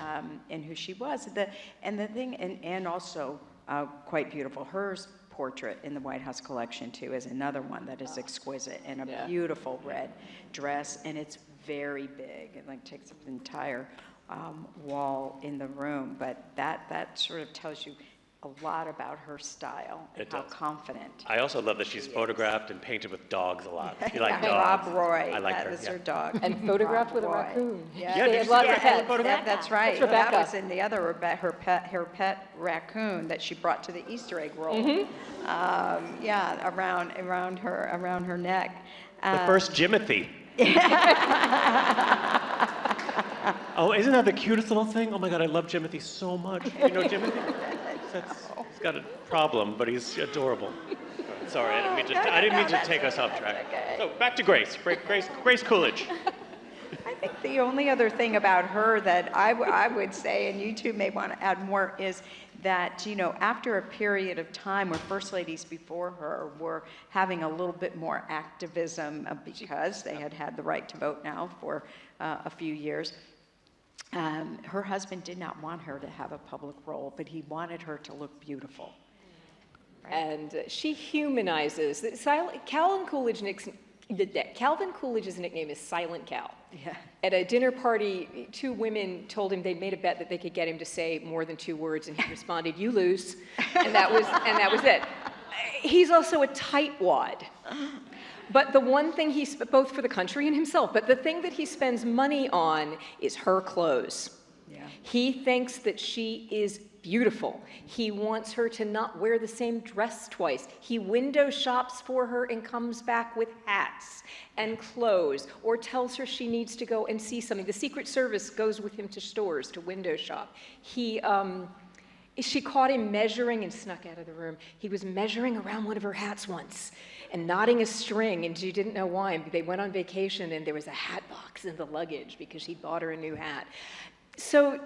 in who she was. And also quite beautiful. Her portrait in the White House collection, too, is another one that is exquisite, in a beautiful red dress, and it's very big. It takes up the entire wall in the room, but that sort of tells you a lot about her style and It how does. confident. I also love that she's photographed and painted with dogs a lot. You like Yeah, dogs? Rob Roy, I like that her. was yeah. her dog. And photographed Rob with a Roy. raccoon. Yeah, Yeah, They did had you lots see of that pets. That's right. That's Rebecca. That was in the other her pet raccoon that she brought to the Easter egg roll. Yeah, around her neck. The first Jimothy. Oh, isn't that the cutest little thing? Oh my God, I love Jimothy so much. You know Jimothy? He's got a problem, but he's adorable. Sorry, I didn't mean to take us off track. okay. So back to Grace. Grace Coolidge. I think the only other thing about her that I would say, and you two may want to add more, is that, you know, after a period of time where first ladies before her were having a little bit more activism because they had had the right to vote now for a few years, her husband did not want her to have a public role, but he wanted her to look beautiful. And she humanizes. Calvin Coolidge's nickname is Silent Cal. Yeah. At a dinner party, two women told him they'd made a bet that they could get him to say more than 2 words, and he responded, "You lose," and that was it. He's also a tightwad. But the one thing both for the country and himself, but the thing that he spends money on is her clothes. Yeah. He thinks that she is beautiful. He wants her to not wear the same dress twice. He window shops for her and comes back with hats and clothes, or tells her she needs to go and see something. The Secret Service goes with him to stores to window shop. She caught him measuring and snuck out of the room. He was measuring around one of her hats once and knotting a string, and she didn't know why. They went on vacation, and there was a hat box in the luggage because she bought her a new hat. So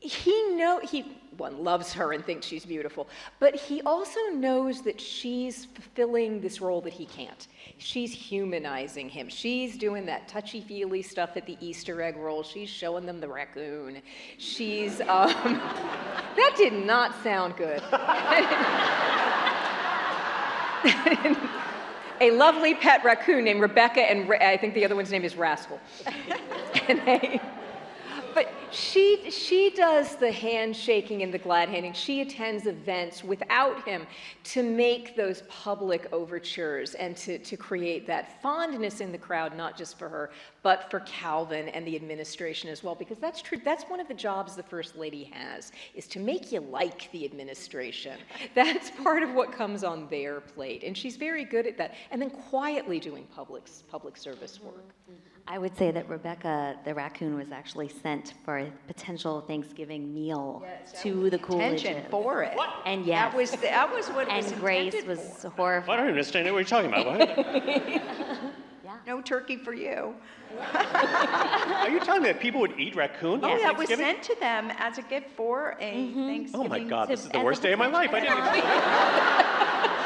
he loves her and thinks she's beautiful, but he also knows that she's fulfilling this role that he can't. She's humanizing him. She's doing that touchy-feely stuff at the Easter egg roll. She's showing them the raccoon. She's, that did not sound good. A lovely pet raccoon named Rebecca, and I think the other one's name is Rascal. But she does the handshaking and the glad handing. She attends events without him to make those public overtures and to create that fondness in the crowd, not just for her, but for Calvin and the administration as well, because that's true. That's one of the jobs the First Lady has, is to make you like the administration. That's part of what comes on their plate, and she's very good at that. And then quietly doing public service work. I would say that Rebecca, the raccoon, was actually sent for a potential Thanksgiving meal to the Coolidges. Attention for it. What? And yes, That was what it was and Grace intended was for. horrified. I don't understand what you're talking about. What? No turkey for you. Are you telling me that people would eat raccoon? Oh, on that was Thanksgiving? sent to them as a gift for a Thanksgiving. Oh my God, this is the as worst a day of my life. I didn't even know.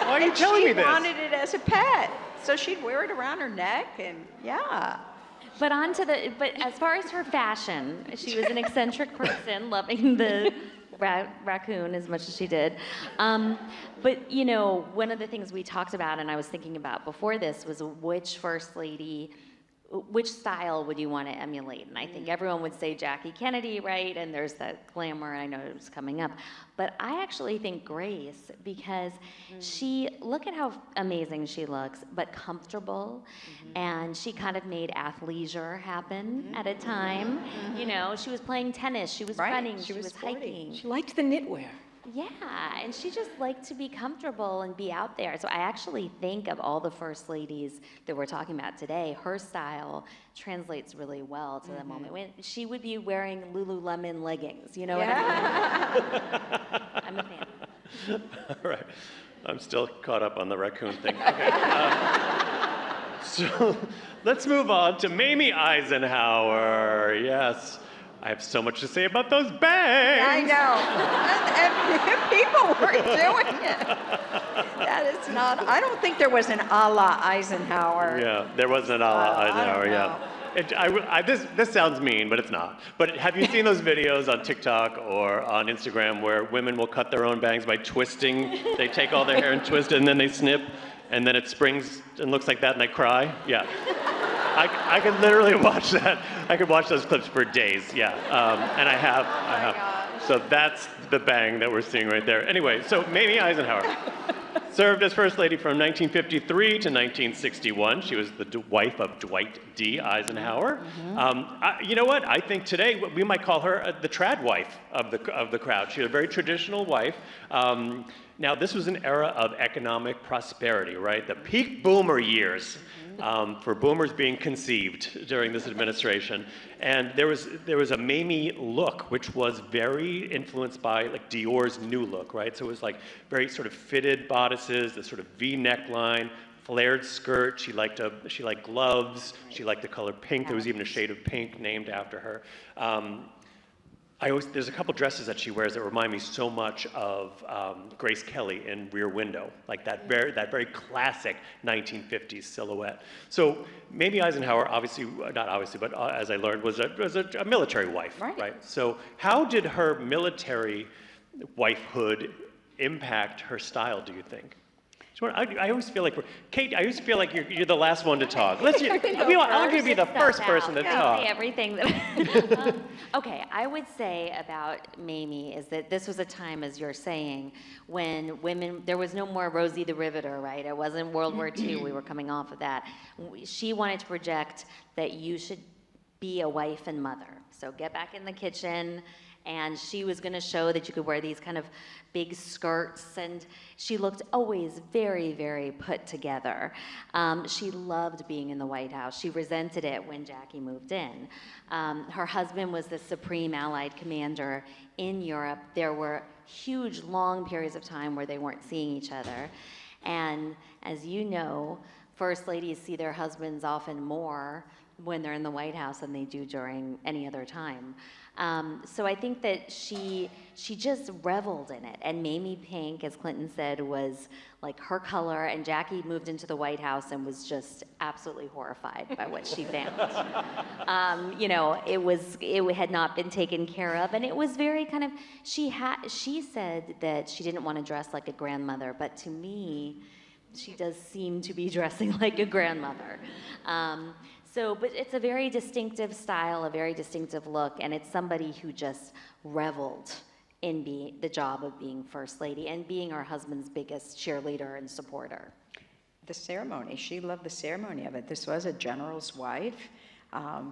Why are you And telling me she this? wanted it as a pet, so she'd wear it around her neck, and yeah. But as far as her fashion, she was an eccentric person, loving the raccoon as much as she did. But you know, one of the things we talked about, and I was thinking about before this, was which First Lady, which style would you want to emulate? And I think everyone would say Jackie Kennedy, right? And there's that glamour, I know it was coming up. But I actually think Grace, because look at how amazing she looks, but comfortable. And she kind of made athleisure happen at a time. You know, she was playing tennis, she was running, she was hiking. She liked the knitwear. Yeah, and she just liked to be comfortable and be out there. So I actually think of all the First Ladies that we're talking about today, her style translates really well to the moment. When she would be wearing Lululemon leggings, you know what I mean? I'm a fan. All right. I'm still caught up on the raccoon thing. Okay. So let's move on to Mamie Eisenhower. Yes. I have so much to say about those bangs. I know. And people were doing it. That is not, I don't think there was an a la Eisenhower. Yeah, there was an a la Eisenhower, I don't yeah. This sounds mean, but it's not. But have you seen those videos on TikTok or on Instagram where women will cut their own bangs by twisting? They take all their hair and twist it, and then they snip, and then it springs and looks like that, and they cry? Yeah. I could literally watch that. I could watch those clips for days, yeah. And I have. So that's the bang that we're seeing right there. Anyway, so Mamie Eisenhower served as First Lady from 1953 to 1961. She was the wife of Dwight D. Eisenhower. You know what? I think today we might call her the trad wife of the crowd. She was a very traditional wife. Now, this was an era of economic prosperity, right? The peak boomer years for boomers being conceived during this administration. And there was a Mamie look, which was very influenced by like Dior's new look, right? So it was like very sort of fitted bodices, the sort of V neckline, flared skirt. She liked gloves. She liked the color pink. There was even a shade of pink named after her. There's a couple dresses that she wears that remind me so much of Grace Kelly in Rear Window, like that very classic 1950s silhouette. So Mamie Eisenhower, not obviously, but as I learned, was a military wife, right? So how did her military wifehood impact her style, do you think? I always feel like Kate. I always feel like you're the last one to talk. I'm going to be the first person to talk. Say everything that. Okay, I would say about Mamie is that this was a time, as you're saying, when there was no more Rosie the Riveter, right? It wasn't World War II. We were coming off of that. She wanted to project that you should be a wife and mother. So get back in the kitchen. And she was going to show that you could wear these kind of big skirts, and she looked always very, very put together. She loved being in the White House. She resented it when Jackie moved in. Her husband was the supreme Allied commander in Europe. There were huge, long periods of time where they weren't seeing each other. And as you know, First Ladies see their husbands often more when they're in the White House than they do during any other time. So I think that she just reveled in it. And Mamie Pink, as Clinton said, was like her color. And Jackie moved into the White House and was just absolutely horrified by what she found. It had not been taken care of, and it was very kind of. She said that she didn't want to dress like a grandmother, but to me, she does seem to be dressing like a grandmother. But it's a very distinctive style, a very distinctive look, and it's somebody who just reveled in the job of being First Lady and being her husband's biggest cheerleader and supporter. The ceremony, she loved the ceremony of it. This was a general's wife.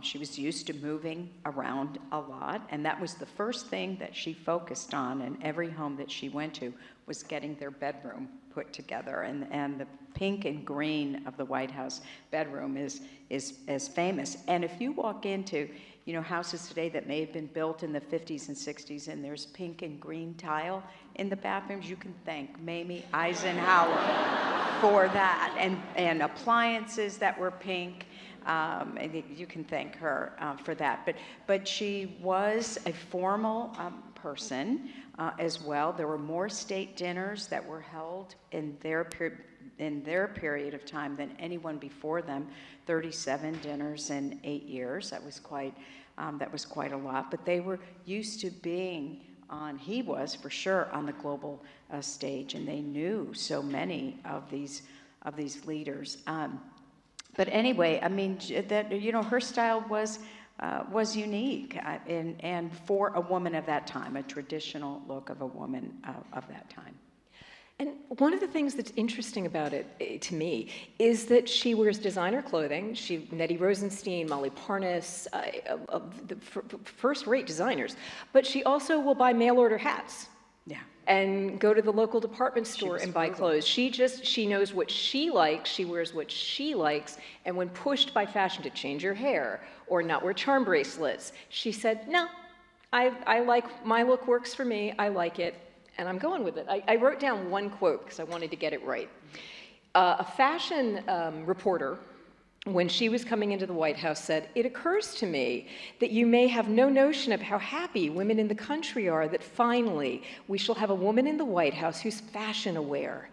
She was used to moving around a lot, and that was the first thing that she focused on in every home that she went to, was getting their bedroom put together. And the pink and green of the White House bedroom is famous. And if you walk into houses today that may have been built in the 50s and 60s, and there's pink and green tile in the bathrooms, you can thank Mamie Eisenhower for that. And appliances that were pink. You can thank her for that. But she was a formal person as well. There were more state dinners that were held in their period of time than anyone before them. 37 dinners in 8 years. That was quite a lot. But they were used to being on. He was for sure on the global stage, and they knew so many of these leaders. But anyway, I mean, her style was unique, and for a woman of that time, a traditional look of a woman of that time. And one of the things that's interesting about it, to me, is that she wears designer clothing. Nettie Rosenstein, Molly Parnas, the first-rate designers. But she also will buy mail-order hats. Yeah. And go to the local department store and buy clothes. She knows what she likes, she wears what she likes, and when pushed by fashion to change her hair or not wear charm bracelets, she said, no, I like, my look works for me, I like it, and I'm going with it. I wrote down one quote because I wanted to get it right. A fashion reporter, when she was coming into the White House, said, "It occurs to me that you may have no notion of how happy women in the country are that finally we shall have a woman in the White House who's fashion aware.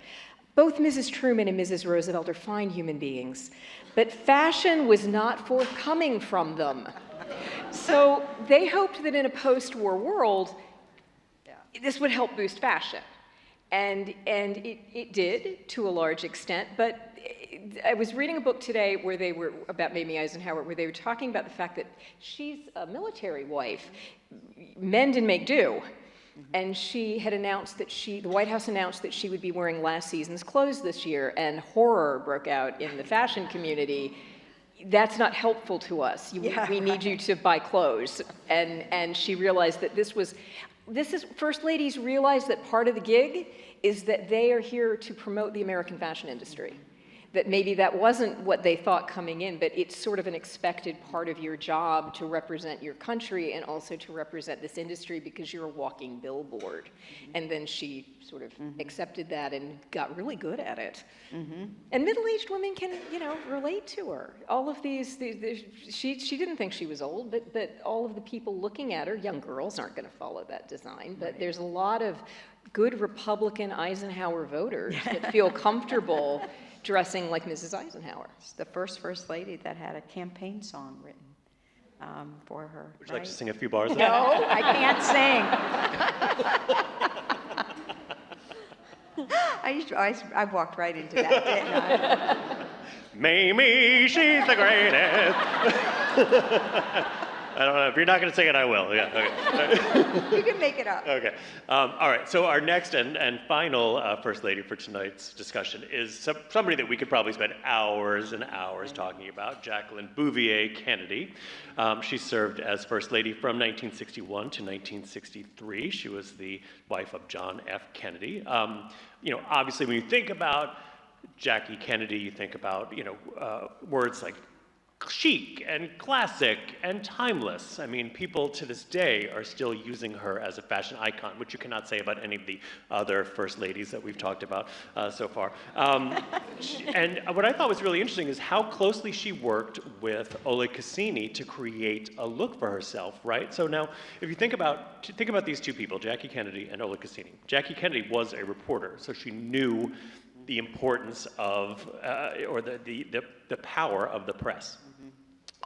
Both Mrs. Truman and Mrs. Roosevelt are fine human beings, but fashion was not forthcoming from them." So they hoped that in a post-war world, this would help boost fashion. And it did to a large extent, but I was reading a book today about Mamie Eisenhower, where they were talking about the fact that she's a military wife, mend and make do. And she had announced that the White House announced that she would be wearing last season's clothes this year, and horror broke out in the fashion community. That's not helpful to us. We need you to buy clothes. And she realized that First Ladies realize that part of the gig is that they are here to promote the American fashion industry. That maybe that wasn't what they thought coming in, but it's sort of an expected part of your job to represent your country and also to represent this industry because you're a walking billboard. And then she sort of accepted that and got really good at it. And middle-aged women can, relate to her. All of these she didn't think she was old, but all of the people looking at her, young girls aren't going to follow that design, but there's a lot of good Republican Eisenhower voters that feel comfortable dressing like Mrs. Eisenhower. It's the first lady that had a campaign song written for her. Would you like to sing a few bars? No, I can't sing. I walked right into that, didn't I? Mamie, she's the greatest. I don't know. If you're not going to sing it, I will. Yeah, okay. You can make it up. Okay. All right. So our next and final First Lady for tonight's discussion is somebody that we could probably spend hours and hours talking about, Jacqueline Bouvier Kennedy. She served as First Lady from 1961 to 1963. She was the wife of John F. Kennedy. Obviously, when you think about Jackie Kennedy, you think about, words like chic and classic and timeless. I mean, people to this day are still using her as a fashion icon, which you cannot say about any of the other First Ladies that we've talked about so far. And what I thought was really interesting is how closely she worked with Oleg Cassini to create a look for herself, right? So now, if you think about these two people, Jackie Kennedy and Oleg Cassini. Jackie Kennedy was a reporter, so she knew the importance of, or the power of the press.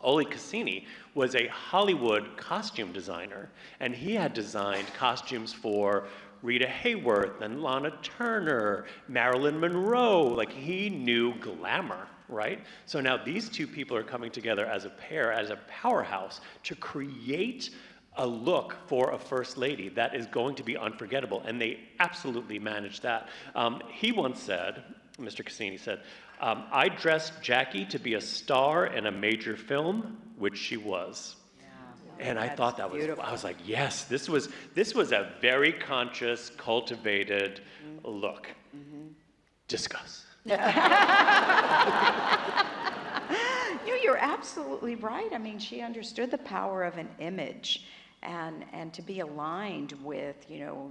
Oleg Cassini was a Hollywood costume designer, and he had designed costumes for Rita Hayworth and Lana Turner, Marilyn Monroe. Like, he knew glamour, right? So now these two people are coming together as a pair, as a powerhouse, to create a look for a First Lady that is going to be unforgettable, and they absolutely managed that. He once said, Mr. Cassini said, I dressed Jackie to be a star in a major film, which she was. Yeah, and I thought that was beautiful. I was like, yes, this was a very conscious, cultivated look. Discuss. You're absolutely right. I mean, she understood the power of an image. And to be aligned with,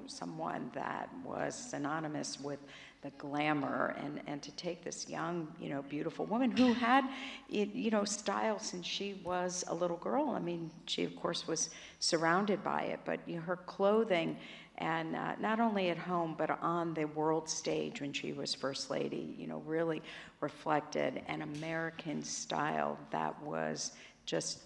someone that was synonymous with the glamour, and to take this young, beautiful woman who had, style since she was a little girl. I mean, she of course was surrounded by it, but her clothing, and not only at home but on the world stage when she was First Lady, really reflected an American style that was just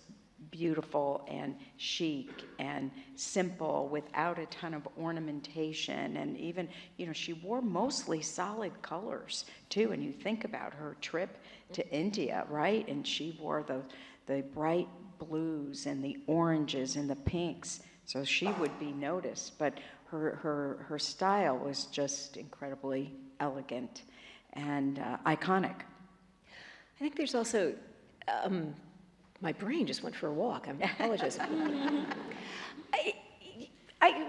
beautiful and chic and simple without a ton of ornamentation. And even, she wore mostly solid colors too. And you think about her trip to India, right? And she wore the bright blues and the oranges and the pinks. So she would be noticed. But her style was just incredibly elegant and iconic. I think there's also my brain just went for a walk. I apologize.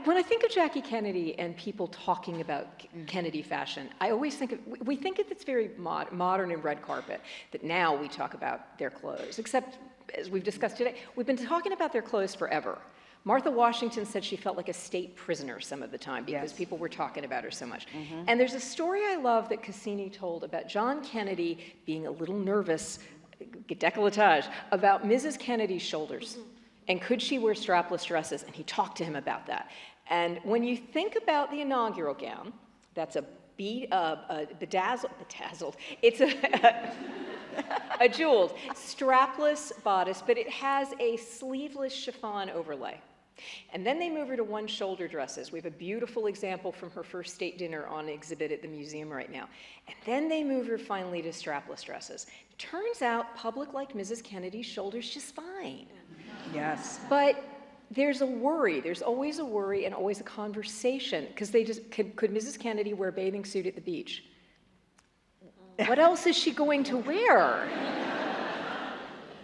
When I think of Jackie Kennedy and people talking about Kennedy fashion, I always think of, we think it's very modern and red carpet, that now we talk about their clothes, except, as we've discussed today, we've been talking about their clothes forever. Martha Washington said she felt like a state prisoner some of the time because people were talking about her so much. And there's a story I love that Cassini told about John Kennedy being a little nervous, décolletage, about Mrs. Kennedy's shoulders. And could she wear strapless dresses? And he talked to him about that. And when you think about the inaugural gown, that's a bedazzled, it's a jeweled, strapless bodice, but it has a sleeveless chiffon overlay. And then they move her to one-shoulder dresses. We have a beautiful example from her first state dinner on exhibit at the museum right now. And then they move her finally to strapless dresses. Turns out, public like Mrs. Kennedy's shoulders just fine. Yes. But there's a worry. There's always a worry and always a conversation, because they just, could Mrs. Kennedy wear a bathing suit at the beach? What else is she going to wear?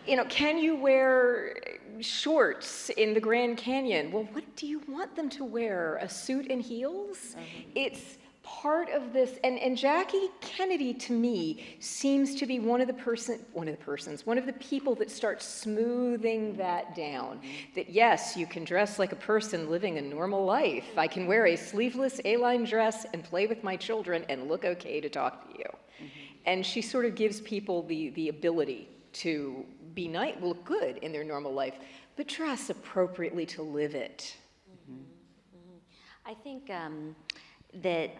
You know, can you wear shorts in the Grand Canyon? Well, what do you want them to wear? A suit and heels? It's part of this, and Jackie Kennedy, to me, seems to be one of the people that starts smoothing that down. That yes, you can dress like a person living a normal life. I can wear a sleeveless A-line dress and play with my children and look okay to talk to you. And she sort of gives people the ability to be nice, look good in their normal life, but dress appropriately to live it. I think that,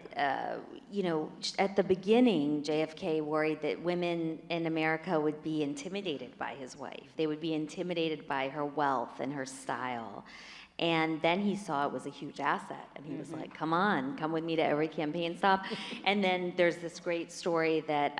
you know, at the beginning, JFK worried that women in America would be intimidated by his wife. They would be intimidated by her wealth and her style. And then he saw it was a huge asset, and he was like, come on, come with me to every campaign stop. And then there's this great story that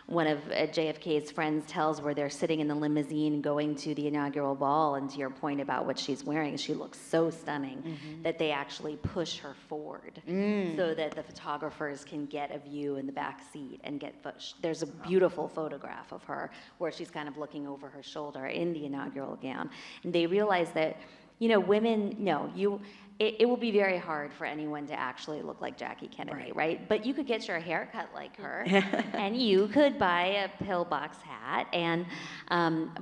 one of JFK's friends tells, where they're sitting in the limousine going to the inaugural ball, and to your point about what she's wearing, she looks so stunning that they actually push her forward so that the photographers can get a view in the back seat and get there's a beautiful photograph of her where she's kind of looking over her shoulder in the inaugural gown. And they realize that, you know, women, it will be very hard for anyone to actually look like Jackie Kennedy, right? But you could get your hair cut like her, and you could buy a pillbox hat. And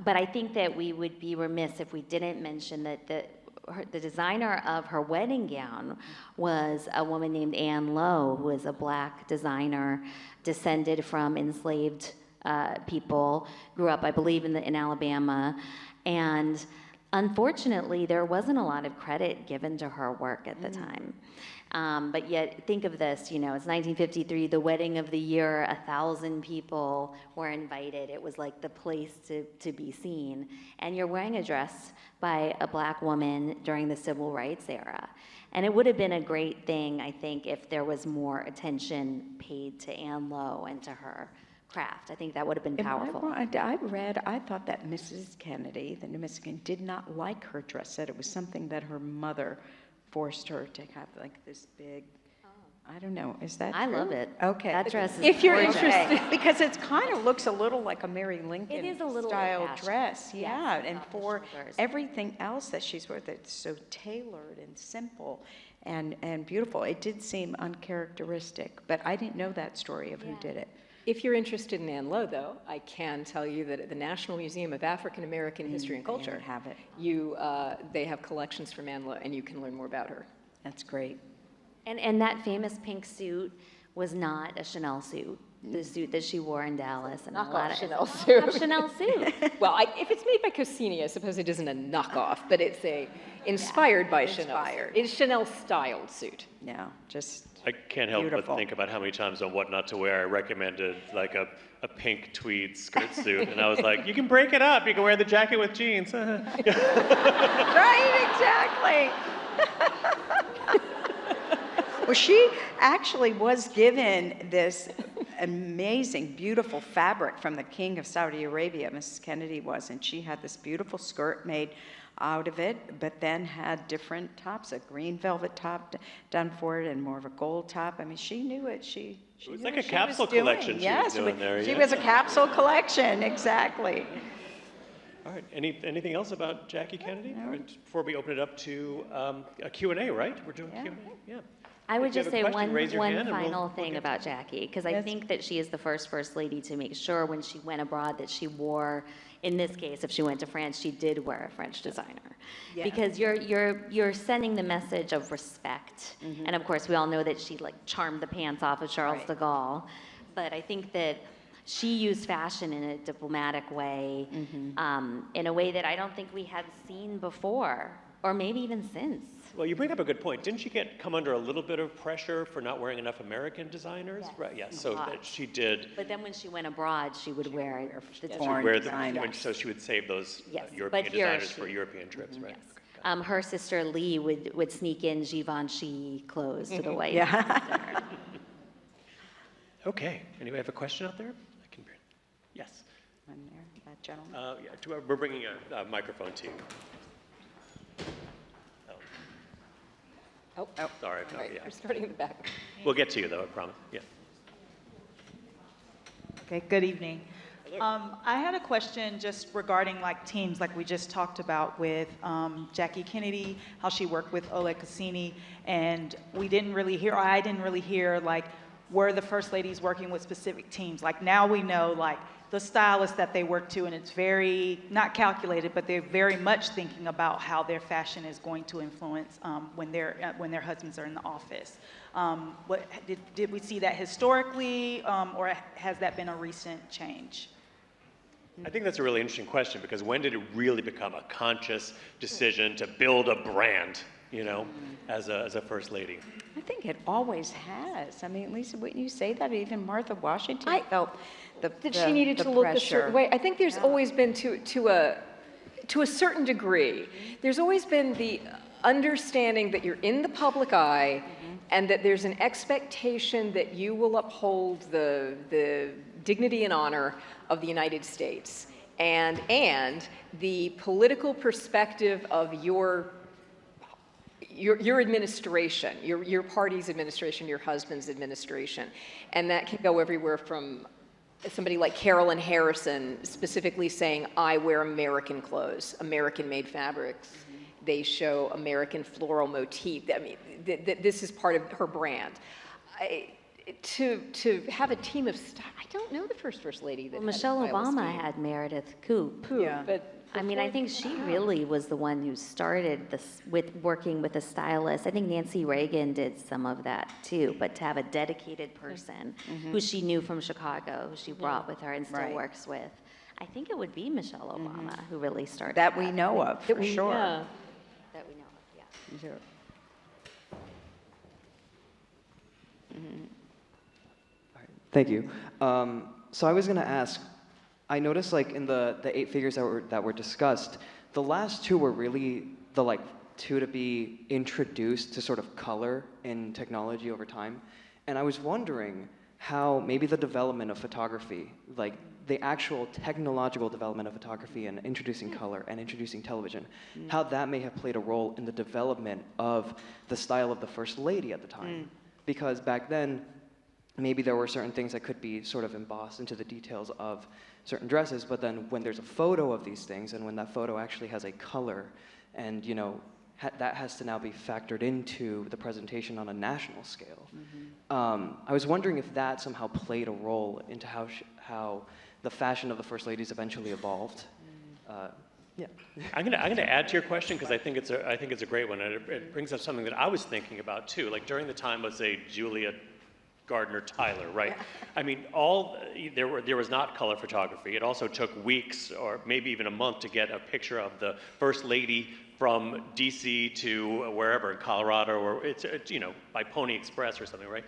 but I think that we would be remiss if we didn't mention that the designer of her wedding gown was a woman named Anne Lowe, who is a black designer, descended from enslaved people, grew up, I believe, in Alabama, and unfortunately, there wasn't a lot of credit given to her work at the time. But yet, think of this, you know, it's 1953, the wedding of the year, 1,000 people were invited. It was like the place to be seen. And you're wearing a dress by a black woman during the Civil Rights era. And it would have been a great thing, I think, if there was more attention paid to Anne Lowe and to her craft. I think that would have been powerful. I thought that Mrs. Kennedy, the New Mexican, did not like her dress set. It was something that her mother forced her to have, like this big, I don't know, is that I true? love it. Okay. That dress is If you're gorgeous. interested. Because it kind of looks a little like a Mary Lincoln It is a little style old-fashioned. dress. Yes, Yeah, and off the for shoulders. everything else that she's wearing, that's so tailored and simple and beautiful. It did seem uncharacteristic, but I didn't know that story of who did it. If you're interested in Anne Lowe, though, I can tell you that at the National Museum of African American History and Culture, have it. they have collections from Anne Lowe, and you can learn more about her. That's great. And that famous pink suit was not a Chanel suit. The suit that she wore in Dallas. And Knockoff Chanel it's a suit. knockoff Chanel suit. Well, if it's made by Cossini, I suppose it isn't a knockoff, but it's inspired by Chanel. It's Chanel-styled suit. Yeah, just I can't help beautiful. but think about how many times on What Not to Wear I recommended like a pink tweed skirt suit, and I was like, you can break it up. You can wear the jacket with jeans. Right, exactly. Well, she actually was given this amazing, beautiful fabric from the King of Saudi Arabia, Mrs. Kennedy was, and she had this beautiful skirt made out of it, but then had different tops, a green velvet top done for it and more of a gold top. I mean, she knew it. She It was knew like what a she capsule was doing. collection she was doing there. She yeah. was a capsule collection, exactly. All right. Anything else about Jackie Kennedy? Or before we open it up to a Q&A, right? We're doing Q&A? Yeah. I would If you just have a say question, raise your one hand and final we'll thing get about Jackie, because I think that she is the first lady to make sure when she went abroad that she wore, in this case, if she went to France, she did wear a French designer. Yeah. Because you're sending the message of respect. And of course, we all know that she like charmed the pants off of Charles de Gaulle. But I think that she used fashion in a diplomatic way, in a way that I don't think we had seen before, or maybe even since. Well, you bring up a good point. Didn't she come under a little bit of pressure for not wearing enough American designers? Yes, Right. Yeah. a So lot. that she did. But then when she went abroad, she would wear the foreign Wear designers. so she would save those Yes, European but here designers for she- European trips, right? Yes. Her sister Lee would sneak in Givenchy clothes to the White Yeah. House. Okay. Anybody have a question out there? I can. Yes. One there, that gentleman. Yeah. We're bringing a microphone to you. Oh, Sorry. all right, Yeah. we're starting in the back. We'll get to you, though, I promise. Yeah. Okay, good evening. I had a question just regarding like teams, like we just talked about with Jackie Kennedy, how she worked with Oleg Cassini, and we didn't really hear, or I didn't really hear, like, were the first ladies working with specific teams? Like now we know like the stylists that they work to, and it's very, not calculated, but they're very much thinking about how their fashion is going to influence when their husbands are in the office. Did we see that historically, or has that been a recent change? I think that's a really interesting question, because when did it really become a conscious decision to build a brand, you know, as a first lady? I think it always has. I mean, Lisa, wouldn't you say that even Martha Washington felt That she needed to look a certain way. I think there's always been, to a certain degree, there's always been the understanding that you're in the public eye, and that there's an expectation that you will uphold the dignity and honor of the United States, and the political perspective of your administration, your party's administration, your husband's administration. And that can go everywhere from somebody like Carolyn Harrison specifically saying, I wear American clothes, American-made fabrics. They show American floral motif. I mean, this is part of her brand. To have a team of I don't know the first lady that Well, Michelle had a stylist Obama team. had Meredith Coupe. Yeah. But I mean, I think she really was the one who started this with working with a stylist. I think Nancy Reagan did some of that too, but to have a dedicated person who she knew from Chicago, who she brought with her and still Right. works with, I think it would be Michelle Obama who really started that we know of, for sure. Yeah. that we know of, yeah. Sure. Thank you. So I was going to ask, I noticed like in the 8 figures that were discussed, the last 2 were really the like 2 to be introduced to sort of color in technology over time. And I was wondering how maybe the development of photography, like the actual technological development of photography and introducing color and introducing television, how that may have played a role in the development of the style of the First Lady at the time. Because back then, maybe there were certain things that could be sort of embossed into the details of certain dresses, but then when there's a photo of these things, and when that photo actually has a color, and you know, that has to now be factored into the presentation on a national scale. I was wondering if that somehow played a role into how the fashion of the First Ladies eventually evolved. Yeah. I'm gonna add to your question, because I think it's a great one, and it brings up something that I was thinking about too. Like during the time, let's say Julia Gardner Tyler, right? I mean, there was not color photography. It also took weeks or maybe even a month to get a picture of the First Lady from DC to wherever, in Colorado, or it's you know, by Pony Express or something, right?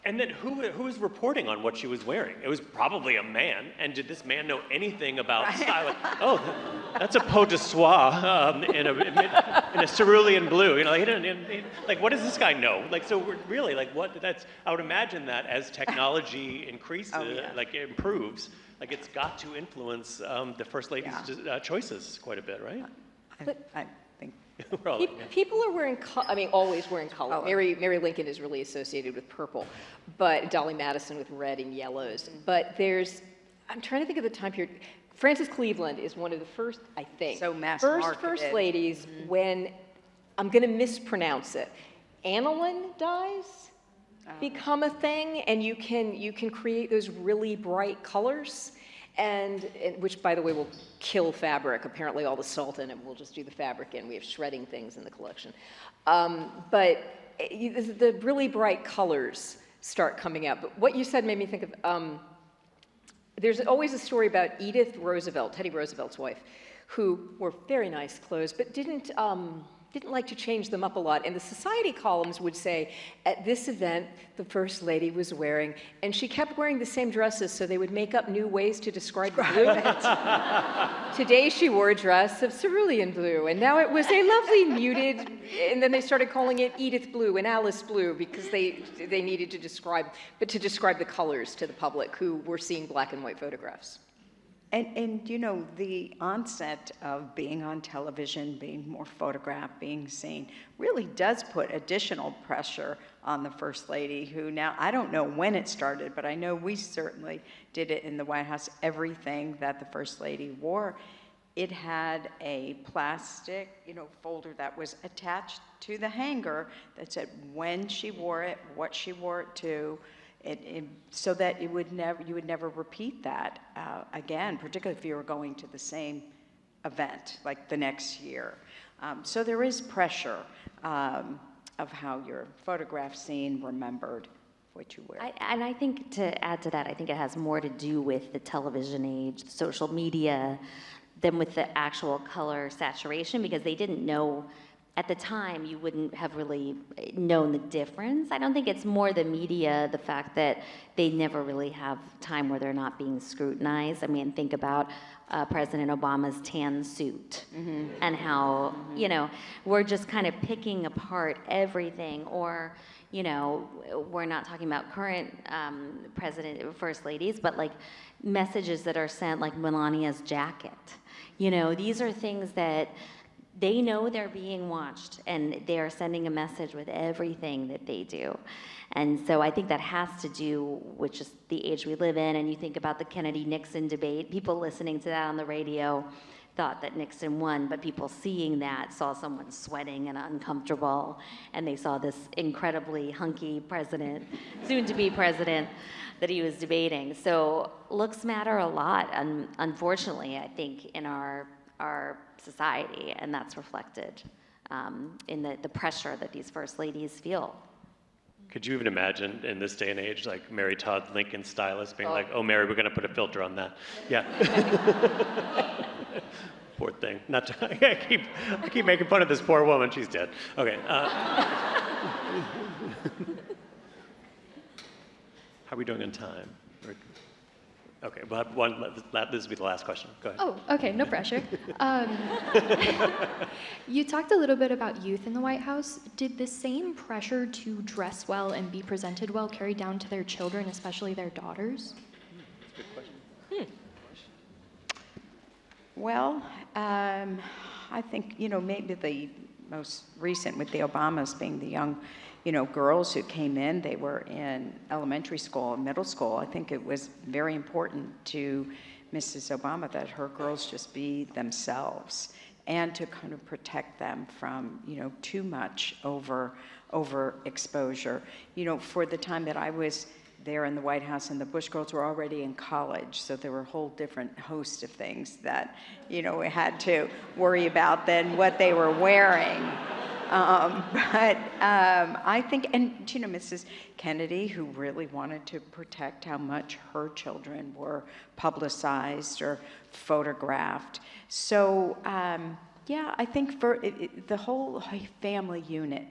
And then who was reporting on what she was wearing? It was probably a man. And did this man know anything about styling? Oh, that's a pot de soie in a cerulean blue. You know, like what does this guy know? Like, so we're really like what? That's, I would imagine that as technology increases, like improves, like it's got to influence the First Lady's choices quite a bit, right? I think We're all like, yeah. People are wearing, always wearing color. Mary Lincoln is really associated with purple, but Dolley Madison with red and yellows. But I'm trying to think of the time period. Frances Cleveland is one of the first, I think, So mass first marketed. ladies when, I'm going to mispronounce it, aniline dyes become a thing, and you can create those really bright colors. And which, by the way, will kill fabric. Apparently, all the salt in it will just do the fabric in. We have shredding things in the collection. But the really bright colors start coming out. But what you said made me think of, there's always a story about Edith Roosevelt, Teddy Roosevelt's wife, who wore very nice clothes, but didn't like to change them up a lot. And the society columns would say, at this event, the First Lady was wearing, and she kept wearing the same dresses, so they would make up new ways to describe the blue. Today she wore a dress of cerulean blue, and now it was a lovely muted, and then they started calling it Edith Blue and Alice Blue, because they needed to describe the colors to the public who were seeing black and white photographs. And you know, the onset of being on television, being more photographed, being seen, really does put additional pressure on the First Lady, who now, I don't know when it started, but I know we certainly did it in the White House. Everything that the First Lady wore, it had a plastic, you know, folder that was attached to the hanger that said when she wore it, what she wore it to, so that you would never repeat that again, particularly if you were going to the same event like the next year. So there is pressure of how you're photographed, seen, remembered, what you wear. And I think to add to that, I think it has more to do with the television age, social media, than with the actual color saturation, because they didn't know. At the time, you wouldn't have really known the difference. I don't think it's more the media, the fact that they never really have time where they're not being scrutinized. I mean, think about President Obama's tan suit and how, you know, we're just kind of picking apart everything, or, you know, we're not talking about current first ladies, but like messages that are sent, like Melania's jacket. You know, these are things that they know they're being watched, and they are sending a message with everything that they do. And so I think that has to do with just the age we live in. And you think about the Kennedy-Nixon debate, people listening to that on the radio thought that Nixon won, but people seeing that saw someone sweating and uncomfortable, and they saw this incredibly hunky president, soon-to-be president, that he was debating. So looks matter a lot, unfortunately, I think, in our society, and that's reflected in the pressure that these first ladies feel. Could you even imagine in this day and age, like Mary Todd Lincoln's stylist being like, "Oh, Mary, we're going to put a filter on that." Yeah. Poor thing. Not to, I keep making fun of this poor woman. She's dead. Okay. How are we doing on time? Okay, we'll have one. This will be the last question. Go ahead. Oh, okay, no pressure. You talked a little bit about youth in the White House. Did the same pressure to dress well and be presented well carry down to their children, especially their daughters? That's a good question. Well, I think, you know, maybe the most recent with the Obamas being the young, you know, girls who came in. They were in elementary school and middle school. I think it was very important to Mrs. Obama that her girls just be themselves, and to kind of protect them from, you know, too much over exposure. You know, for the time that I was there in the White House, and the Bush girls were already in college, so there were a whole different host of things that, you know, we had to worry about than what they were wearing. But I think, and you know, Mrs. Kennedy, who really wanted to protect how much her children were publicized or photographed. So yeah, I think for the whole family unit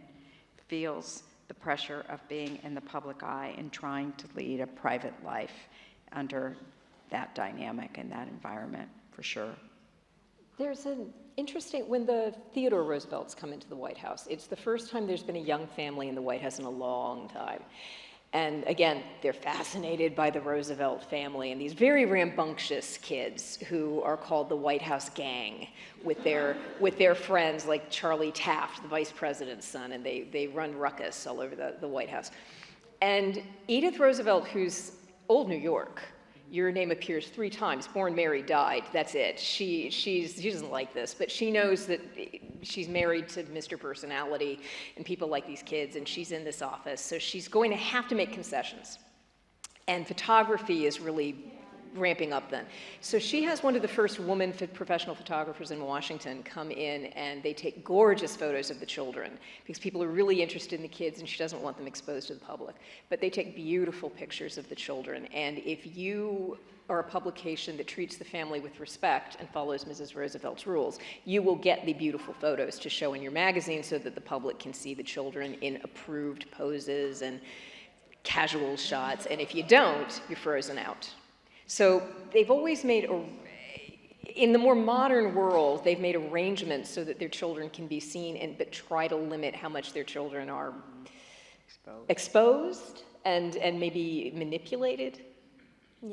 feels the pressure of being in the public eye and trying to lead a private life under that dynamic and that environment, for sure. There's an interesting, when the Theodore Roosevelts come into the White House, it's the first time there's been a young family in the White House in a long time. And again, they're fascinated by the Roosevelt family and these very rambunctious kids who are called the White House gang with their friends like Charlie Taft, the vice president's son, and they run ruckus all over the White House. And Edith Roosevelt, who's old New York, your name appears 3 times, born, married, died, that's it. She doesn't like this, but she knows that she's married to Mr. Personality and people like these kids, and she's in this office, so she's going to have to make concessions. And photography is really ramping up then. So she has one of the first woman professional photographers in Washington come in, and they take gorgeous photos of the children because people are really interested in the kids and she doesn't want them exposed to the public. But they take beautiful pictures of the children, and if you are a publication that treats the family with respect and follows Mrs. Roosevelt's rules, you will get the beautiful photos to show in your magazine so that the public can see the children in approved poses and casual shots, and if you don't, you're frozen out. So they've always made, in the more modern world, they've made arrangements so that their children can be seen, but try to limit how much their children are exposed and maybe manipulated.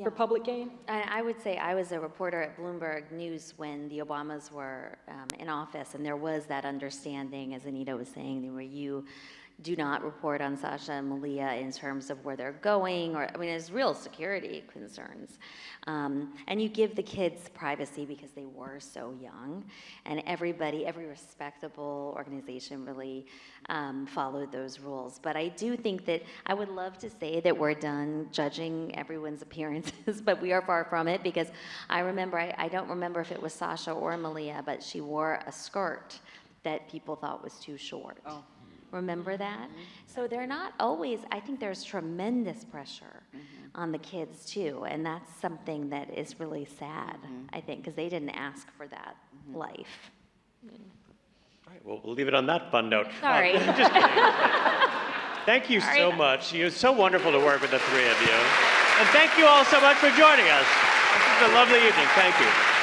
for public gain? And I would say I was a reporter at Bloomberg News when the Obamas were in office, and there was that understanding, as Anita was saying, where you do not report on Sasha and Malia in terms of where they're going, or, I mean, there's real security concerns. And you give the kids privacy because they were so young, and every respectable organization really followed those rules. But I do think that I would love to say that we're done judging everyone's appearances, but we are far from it, because I remember, I don't remember if it was Sasha or Malia, but she wore a skirt that people thought was too short. Oh. Remember that? So they're not always, I think there's tremendous pressure on the kids too, and that's something that is really sad, I think, because they didn't ask for that life. All right, well, we'll leave it on that fun note. Sorry. Just kidding. Thank you so much. It was so wonderful to work with the three of you. And thank you all so much for joining us. This is a lovely evening. Thank you.